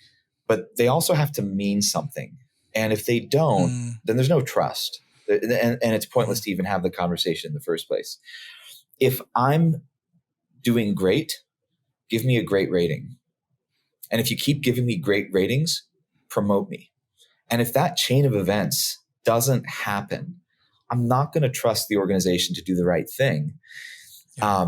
but they also have to mean something. And if they don't, then there's no trust. And it's pointless to even have the conversation in the first place. If I'm doing great, give me a great rating. And if you keep giving me great ratings, promote me. And if that chain of events doesn't happen, I'm not going to trust the organization to do the right thing. Yeah.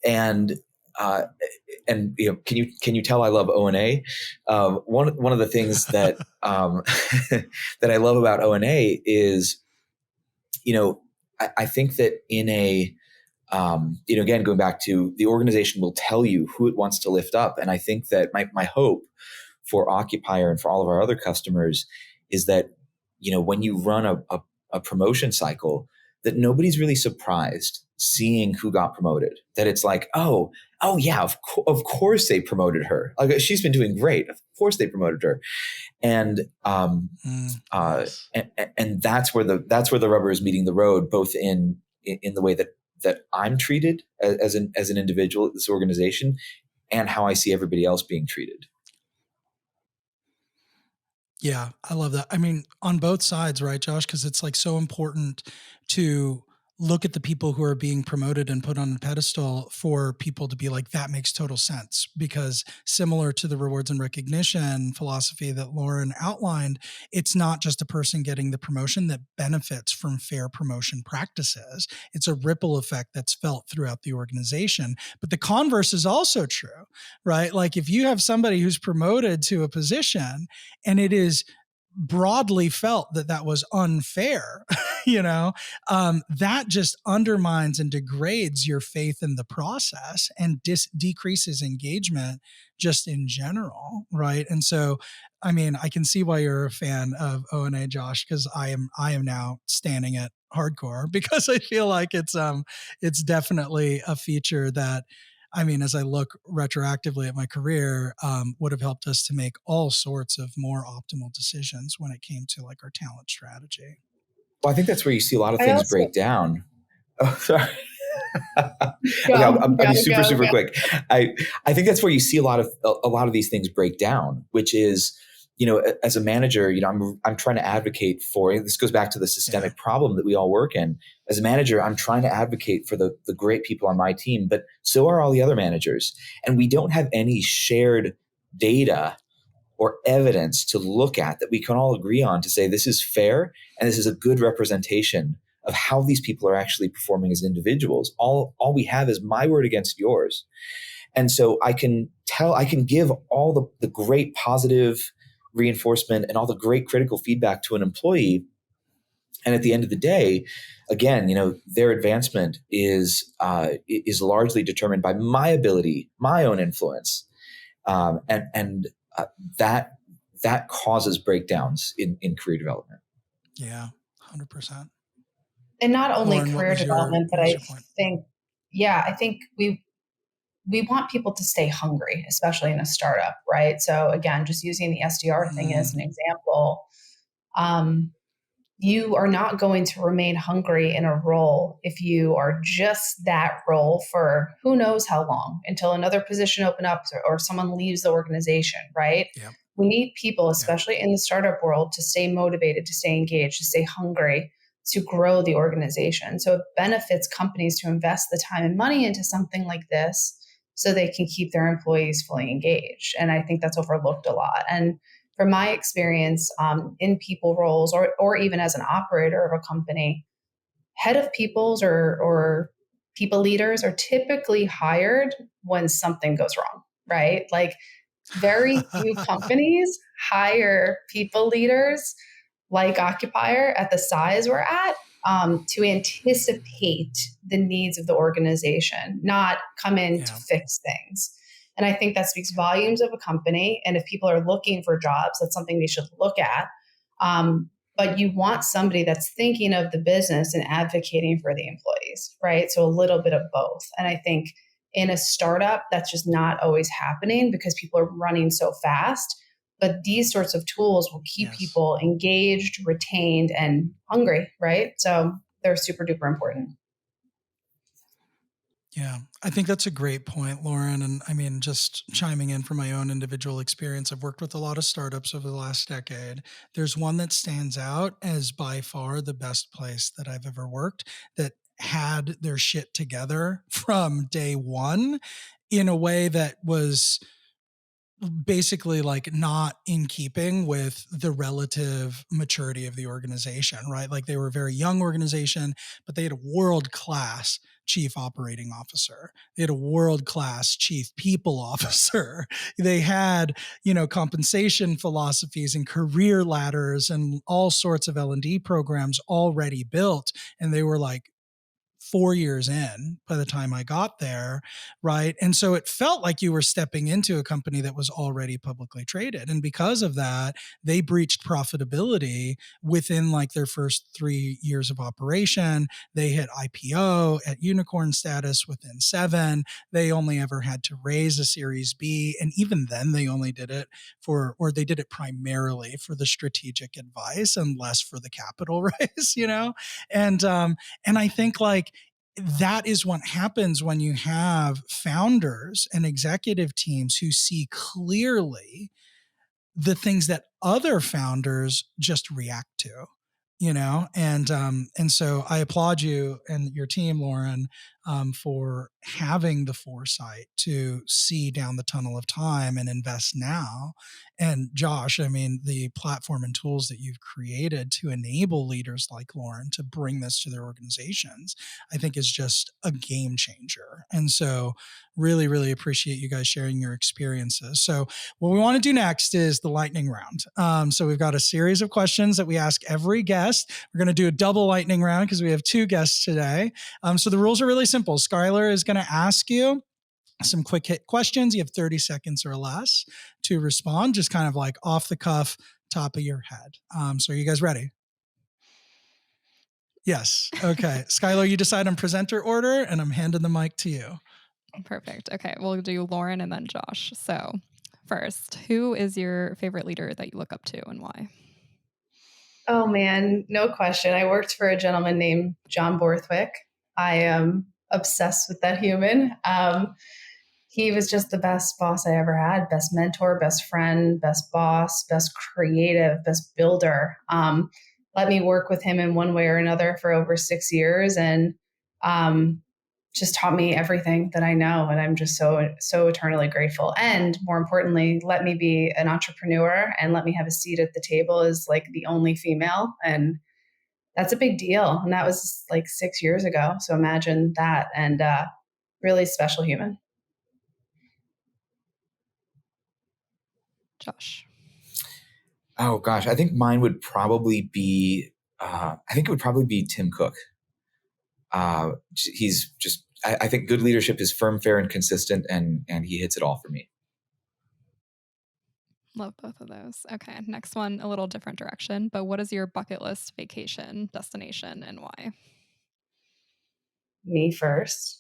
And can you tell I love O&A? One of the things that that I love about O&A is, I think that in a again, going back to the organization will tell you who it wants to lift up. And I think that my hope for Occupier and for all of our other customers is that, when you run a promotion cycle, that nobody's really surprised seeing who got promoted. That it's like, oh yeah, of course they promoted her. Like, she's been doing great. Of course they promoted her. And and that's where the rubber is meeting the road, both in the way that I'm treated as an individual at this organization, and how I see everybody else being treated. Yeah, I love that. I mean, on both sides, right, Josh? Because it's like so important to look at the people who are being promoted and put on a pedestal for people to be like, that makes total sense. Because similar to the rewards and recognition philosophy that Lauren outlined, it's not just a person getting the promotion that benefits from fair promotion practices. It's a ripple effect that's felt throughout the organization. But the converse is also true, right? Like, if you have somebody who's promoted to a position and it is broadly felt that was unfair, that just undermines and degrades your faith in the process and decreases engagement just in general, right? And so, I mean, I can see why you're a fan of O&A, Josh, because I am now standing it hardcore, because I feel like it's definitely a feature that, I mean, as I look retroactively at my career, would have helped us to make all sorts of more optimal decisions when it came to like our talent strategy. Well, I think that's where you see a lot of things break down. Oh, sorry. I'll be super quick. I think that's where you see a lot of these things break down, which is, as a manager, I'm trying to advocate for, this goes back to the systemic problem that we all work in. As a manager, I'm trying to advocate for the great people on my team, but so are all the other managers. And we don't have any shared data or evidence to look at that we can all agree on to say this is fair and this is a good representation of how these people are actually performing as individuals. All we have is my word against yours. And so I can give all the great positive reinforcement and all the great critical feedback to an employee. And at the end of the day, again, their advancement is largely determined by my ability, my own influence. And that causes breakdowns in career development. Yeah, 100%. And not only Lauren, career development, but I think we want people to stay hungry, especially in a startup, right? So again, just using the SDR thing as an example, you are not going to remain hungry in a role if you are just that role for who knows how long, until another position opens up or someone leaves the organization, right? Yeah. We need people, especially in the startup world, to stay motivated, to stay engaged, to stay hungry, to grow the organization. So it benefits companies to invest the time and money into something like this so they can keep their employees fully engaged. And I think that's overlooked a lot. And from my experience in people roles, or even as an operator of a company, head of peoples or people leaders are typically hired when something goes wrong, right? Like very few companies hire people leaders like Occupier at the size we're at to anticipate the needs of the organization, not come in to fix things. And I think that speaks volumes of a company. And if people are looking for jobs, that's something they should look at. But you want somebody that's thinking of the business and advocating for the employees, right? So a little bit of both. And I think in a startup, that's just not always happening because people are running so fast. But these sorts of tools will keep people engaged, retained, and hungry, right? So they're super duper important. Yeah, I think that's a great point, Lauren. And I mean, just chiming in from my own individual experience, I've worked with a lot of startups over the last decade. There's one that stands out as by far the best place that I've ever worked that had their shit together from day one in a way that was basically like not in keeping with the relative maturity of the organization, right? Like they were a very young organization, but they had a world-class chief operating officer. They had a world-class chief people officer. They had, compensation philosophies and career ladders and all sorts of L&D programs already built. And they were like 4 years in by the time I got there, right? And so it felt like you were stepping into a company that was already publicly traded. And because of that, they breached profitability within like their first 3 years of operation. They hit IPO at unicorn status within 7. They only ever had to raise a Series B. And even then they only did it they did it primarily for the strategic advice and less for the capital raise, and I think like that is what happens when you have founders and executive teams who see clearly the things that other founders just react to, and so I applaud you and your team, Lauren, for having the foresight to see down the tunnel of time and invest now. And Josh, I mean, the platform and tools that you've created to enable leaders like Lauren to bring this to their organizations, I think is just a game changer. And so really, really appreciate you guys sharing your experiences. So what we want to do next is the lightning round. So we've got a series of questions that we ask every guest. We're going to do a double lightning round because we have 2 guests today. So the rules are really simple. Skylar is going to ask you some quick hit questions. You have 30 seconds or less to respond, just kind of like off the cuff, top of your head. So are you guys ready? Yes. Okay. Skylar, you decide on presenter order, and I'm handing the mic to you. Perfect. Okay, we'll do Lauren and then Josh. So first, who is your favorite leader that you look up to and why? Oh man, no question. I worked for a gentleman named John Borthwick. I am obsessed with that human. He was just the best boss I ever had, best mentor, best friend, best boss, best creative, best builder. Let me work with him in one way or another for over 6 years and just taught me everything that I know. And I'm just so eternally grateful. And more importantly, let me be an entrepreneur and let me have a seat at the table as like the only female. And that's a big deal. And that was like 6 years ago. So imagine that. And really special human. Josh. Oh gosh, I think mine would probably be. It would probably be Tim Cook. He's just. I think good leadership is firm, fair, and consistent, and he hits it all for me. Love both of those. Okay, next one, a little different direction. But what is your bucket list vacation destination and why? Me first.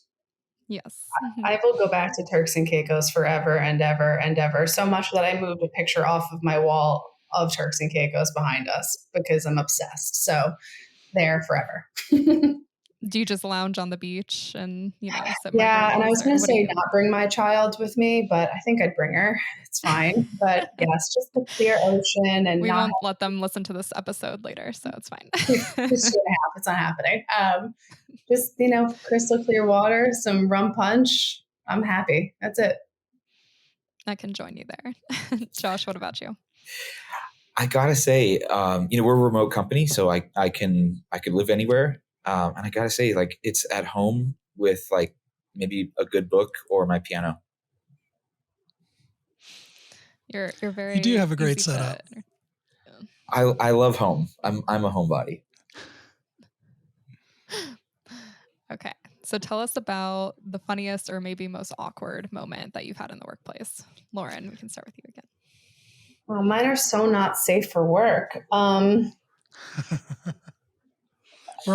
Yes. I will go back to Turks and Caicos forever and ever and ever. So much that I moved a picture off of my wall of Turks and Caicos behind us because I'm obsessed. So there forever. Do you just lounge on the beach and, sip Yeah, and I margaritas, was or going to what do say you? not bring my child with me, but I think I'd bring her. It's fine. But yes, just the clear ocean and We not won't let them listen to this episode later, so it's fine. it's 2.5. It's not happening. Just crystal clear water, some rum punch, I'm happy. That's it. I can join you there. Josh, what about you? I gotta say, we're a remote company, so I could live anywhere. And I gotta say, like, it's at home with like maybe a good book or my piano. You're very. You do have a great easy to- setup. I love home. I'm a homebody. Okay. So tell us about the funniest or maybe most awkward moment that you've had in the workplace. Lauren, we can start with you again. Well, mine are so not safe for work. We're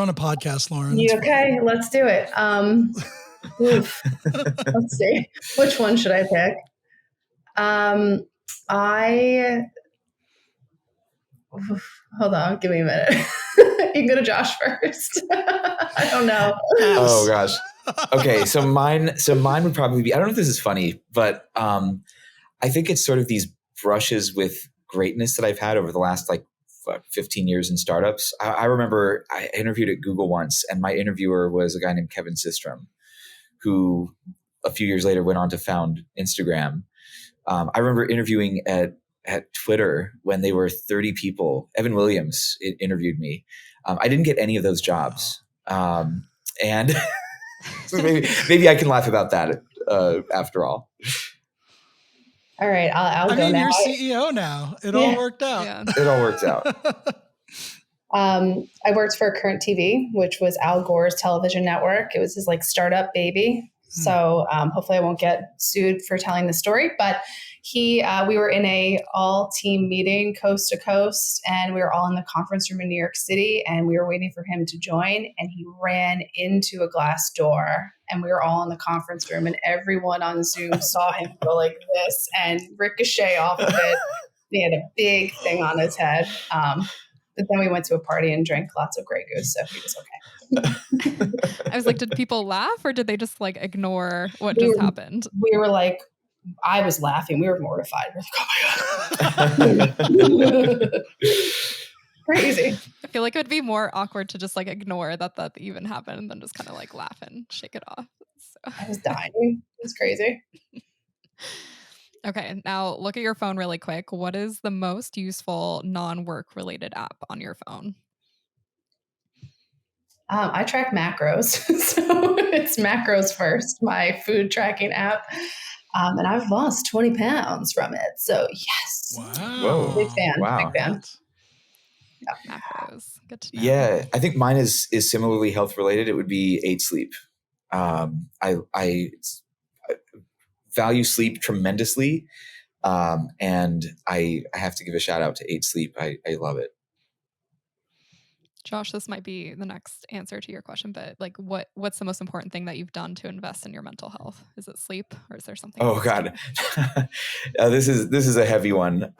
on a podcast, Lauren. You It's okay? Let's do it. Oof. Let's see. Which one should I pick? Hold on. Give me a minute. You can go to Josh first. I don't know. Oh gosh. Okay, so mine would probably be, I don't know if this is funny, but I think it's sort of these brushes with greatness that I've had over the last 15 years in startups. I remember I interviewed at Google once, and my interviewer was a guy named Kevin Systrom, who a few years later went on to found Instagram. I remember interviewing at Twitter when they were 30 people. Evan Williams interviewed me. I didn't get any of those jobs. And so maybe I can laugh about that after all. All right, I'll go now. You're CEO now. It all worked out. Yeah. It all works out. I worked for Current TV, which was Al Gore's television network. It was his startup baby. So hopefully I won't get sued for telling the story. But we were in a all team meeting coast to coast, and we were all in the conference room in New York City, and we were waiting for him to join, and he ran into a glass door, and we were all in the conference room, and everyone on Zoom saw him go like this and ricochet off of it. He had a big thing on his head. But then we went to a party and drank lots of Grey Goose, so he was okay. I was like, did people laugh, or did they just ignore what just happened? We were like, I was laughing. We were mortified. We were like, oh my God. Crazy. I feel like it would be more awkward to just ignore that even happened and then just kind of laugh and shake it off. So. I was dying. It was crazy. Okay, now look at your phone really quick. What is the most useful non-work related app on your phone? I track macros. So it's Macros First, my food tracking app. And I've lost 20 pounds from it. So yes. Wow. Big fan. Wow. Big fan. Yeah. Macros. Good to know. Yeah, I think mine is similarly health related. It would be 8 Sleep. I value sleep tremendously. And I have to give a shout out to 8 Sleep. I love it. Josh, this might be the next answer to your question, but what's the most important thing that you've done to invest in your mental health? Is it sleep, or is there something Oh else? God. This is a heavy one.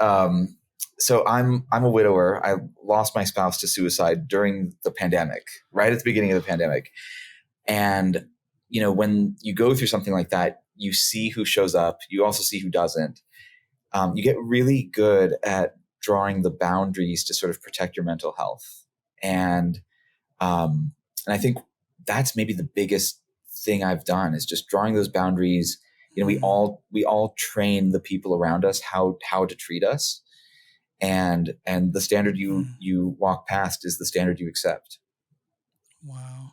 So I'm a widower. I lost my spouse to suicide during the pandemic, right at the beginning of the pandemic. And when you go through something like that, you see who shows up. You also see who doesn't. You get really good at drawing the boundaries to sort of protect your mental health. And I think that's maybe the biggest thing I've done is just drawing those boundaries. We all train the people around us how to treat us, and the standard you walk past is the standard you accept. Wow.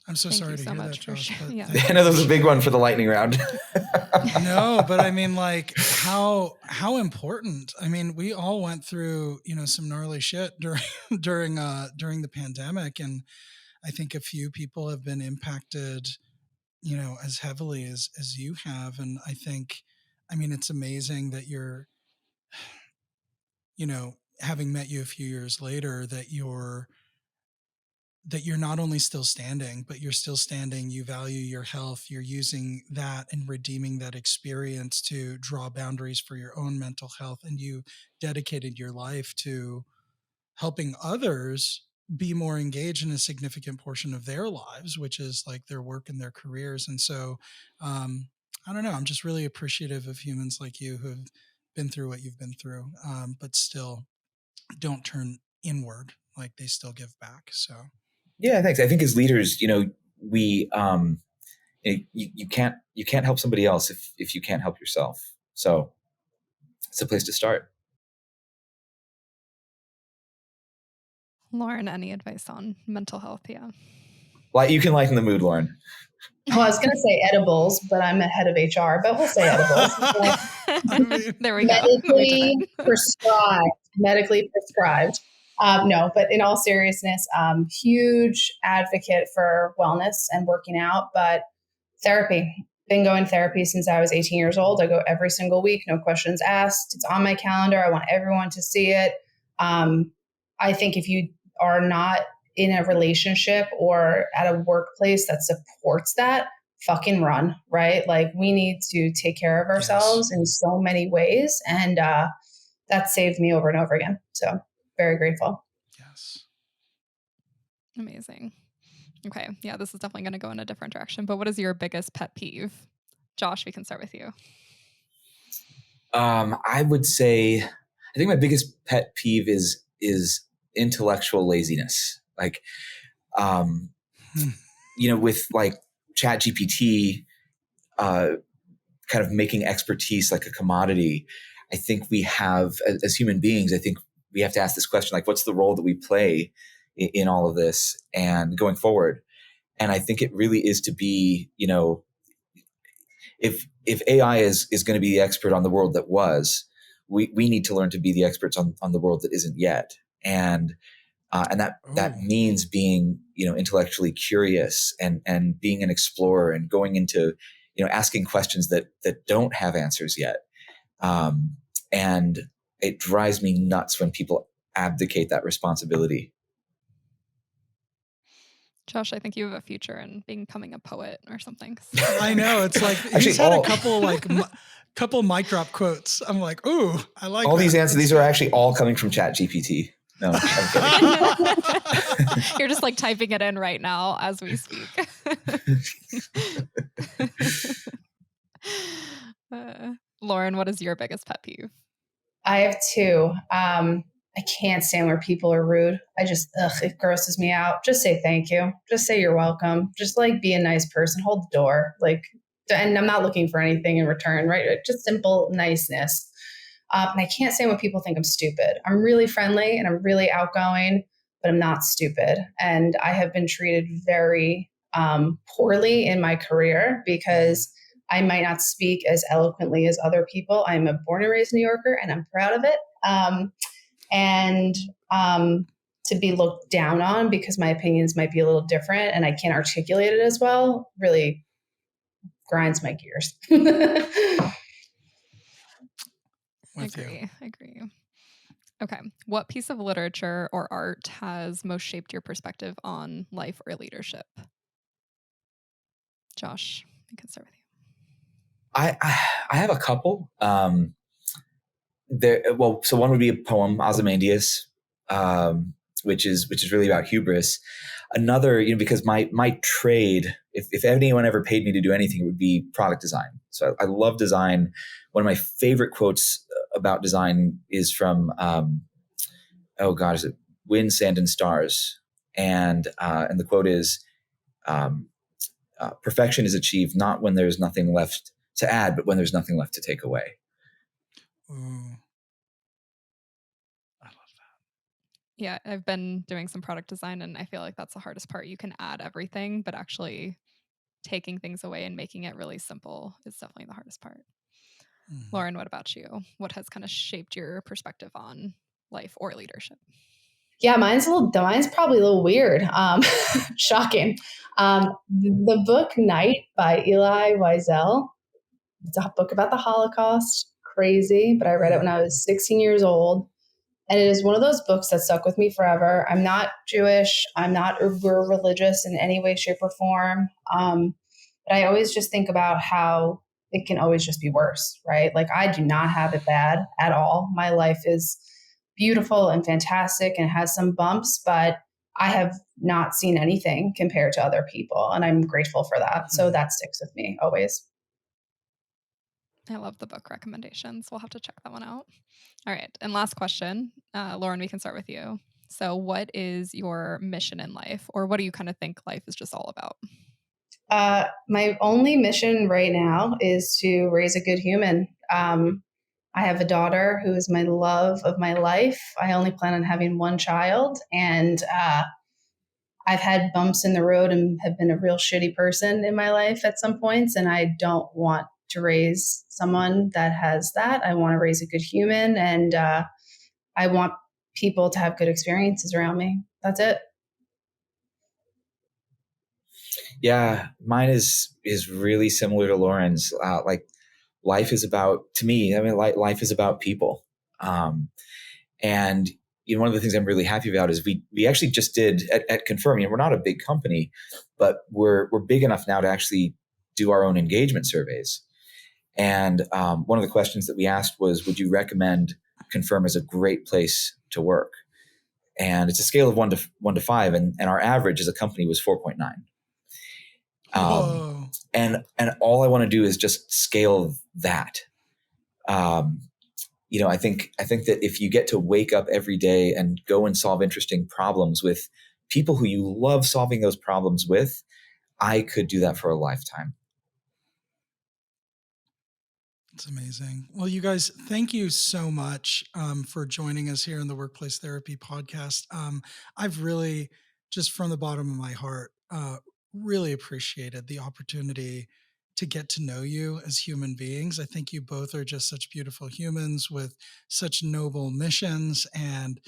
I'm so Thank sorry you to so hear much that, for Josh. sharing. Yeah. I know that was a big one for the lightning round. No, but I mean, how important. I mean, we all went through some gnarly shit during the pandemic, and I think a few people have been impacted as heavily as you have. And I think, it's amazing that you're having met you a few years later, that you're not only still standing, but you're still standing. You value your health. You're using that and redeeming that experience to draw boundaries for your own mental health. And you dedicated your life to helping others be more engaged in a significant portion of their lives, which is their work and their careers. And so, I don't know, I'm just really appreciative of humans like you who have been through what you've been through, but still don't turn inward. They still give back. So. Yeah, thanks. I think as leaders, we you can't help somebody else if you can't help yourself. So it's a place to start. Lauren, any advice on mental health? Yeah. Like, you can lighten the mood, Lauren. Well, I was going to say edibles, but I'm a head of HR, but we'll say edibles. I mean, There we go. Medically prescribed. No, but in all seriousness, huge advocate for wellness and working out, but therapy. Been going therapy since I was 18 years old. I go every single week, no questions asked. It's on my calendar. I want everyone to see it. I think if you are not in a relationship or at a workplace that supports that, fucking run, right? Like, we need to take care of ourselves in so many ways. And that saved me over and over again. So very grateful. Yes. Amazing. Okay. Yeah, this is definitely going to go in a different direction. But what is your biggest pet peeve? Josh, we can start with you. I would say, I think my biggest pet peeve is intellectual laziness. Like, with like ChatGPT, kind of making expertise like a commodity. I think we have, as human beings, I think we have to ask this question, like, what's the role that we play in all of this and going forward? And I think it really is to be, if AI is going to be the expert on the world that was, we need to learn to be the experts on the world that isn't yet. And that means being, intellectually curious and being an explorer and going into, asking questions that don't have answers yet. And it drives me nuts when people abdicate that responsibility. Josh, I think you have a future in becoming a poet or something. I know. It's like he's had a couple mic drop quotes. I'm like, ooh, I like all that. These answers. These are actually all coming from ChatGPT. No, I'm kidding. You're just like typing it in right now as we speak. Lauren, what is your biggest pet peeve? I have two. I can't stand where people are rude. It grosses me out. Just say thank you. Just say you're welcome. Just like be a nice person. Hold the door. And I'm not looking for anything in return, right? Just simple niceness. And I can't stand when people think I'm stupid. I'm really friendly and I'm really outgoing, but I'm not stupid. And I have been treated very poorly in my career because I might not speak as eloquently as other people. I'm a born and raised New Yorker and I'm proud of it. To be looked down on because my opinions might be a little different and I can't articulate it as well really grinds my gears. Agree. Okay. What piece of literature or art has most shaped your perspective on life or leadership? Josh, I can start with you. I have a couple. So one would be a poem, Ozymandias, which is really about hubris. Another, because my trade, if anyone ever paid me to do anything, it would be product design. So I love design. One of my favorite quotes about design is from, is it Wind, Sand, and Stars? And the quote is, perfection is achieved not when there's nothing left to add, but when there's nothing left to take away. Ooh. I love that. Yeah, I've been doing some product design and I feel like that's the hardest part. You can add everything, but actually taking things away and making it really simple is definitely the hardest part. Lauren, what about you? What has kind of shaped your perspective on life or leadership? Yeah, mine's probably a little weird. Shocking. The book Night by Elie Wiesel. It's a book about the Holocaust. Crazy, but I read it when I was 16 years old. And it is one of those books that stuck with me forever. I'm not Jewish. I'm not uber religious in any way, shape, or form. But I always just think about how it can always just be worse, right? Like, I do not have it bad at all. My life is beautiful and fantastic and has some bumps, but I have not seen anything compared to other people. And I'm grateful for that. So that sticks with me always. I love the book recommendations. We'll have to check that one out. All right. And last question, Lauren, we can start with you. So what is your mission in life, or what do you kind of think life is just all about? My only mission right now is to raise a good human. I have a daughter who is my love of my life. I only plan on having one child, and I've had bumps in the road and have been a real shitty person in my life at some points, and I don't want to raise someone that has that. I want to raise a good human, and I want people to have good experiences around me. That's it. Yeah, mine is really similar to Lauren's. Like life is about, to me, I mean, life is about people. And one of the things I'm really happy about is we actually just did at Confirm. We're not a big company, but we're big enough now to actually do our own engagement surveys. And one of the questions that we asked was, would you recommend Confirm as a great place to work? And it's a scale of 1 to 5, and our average as a company was 4.9. And all I want to do is just scale that. I think that if you get to wake up every day and go and solve interesting problems with people who you love solving those problems with, I could do that for a lifetime. It's amazing. Well, you guys, thank you so much for joining us here in the Workplace Therapy podcast. I've really, just from the bottom of my heart, really appreciated the opportunity to get to know you as human beings. I think you both are just such beautiful humans with such noble missions and,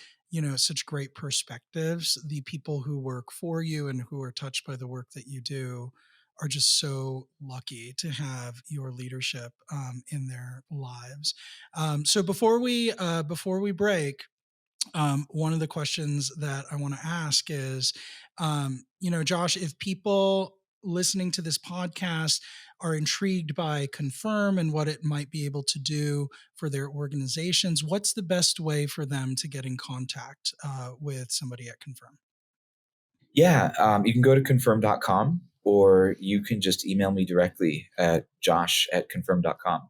such great perspectives. The people who work for you and who are touched by the work that you do are just so lucky to have your leadership in their lives. So before we break, one of the questions that I want to ask is, Josh, if people listening to this podcast are intrigued by Confirm and what it might be able to do for their organizations, what's the best way for them to get in contact with somebody at Confirm? Yeah, you can go to confirm.com, or you can just email me directly at josh@confirm.com.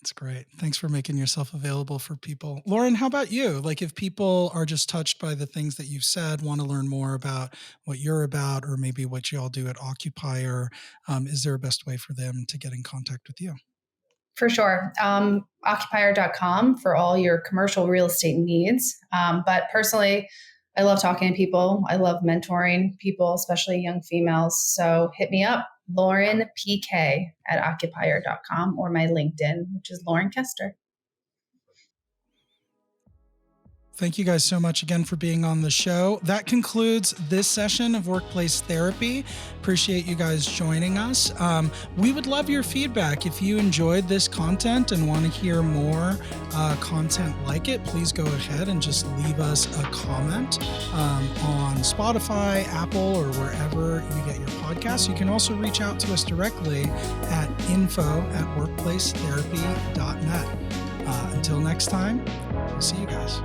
That's great. Thanks for making yourself available for people. Lauren, how about you? Like, if people are just touched by the things that you've said, want to learn more about what you're about, or maybe what you all do at Occupier, is there a best way for them to get in contact with you? For sure. Occupier.com for all your commercial real estate needs. But personally, I love talking to people. I love mentoring people, especially young females. So hit me up, Lauren PK at occupier.com, or my LinkedIn, which is Lauren Koester. Thank you guys so much again for being on the show. That concludes this session of Workplace Therapy. Appreciate you guys joining us. We would love your feedback. If you enjoyed this content and want to hear more content like it, please go ahead and just leave us a comment on Spotify, Apple, or wherever you get your podcasts. You can also reach out to us directly at info@workplacetherapy.net. Until next time, we'll see you guys.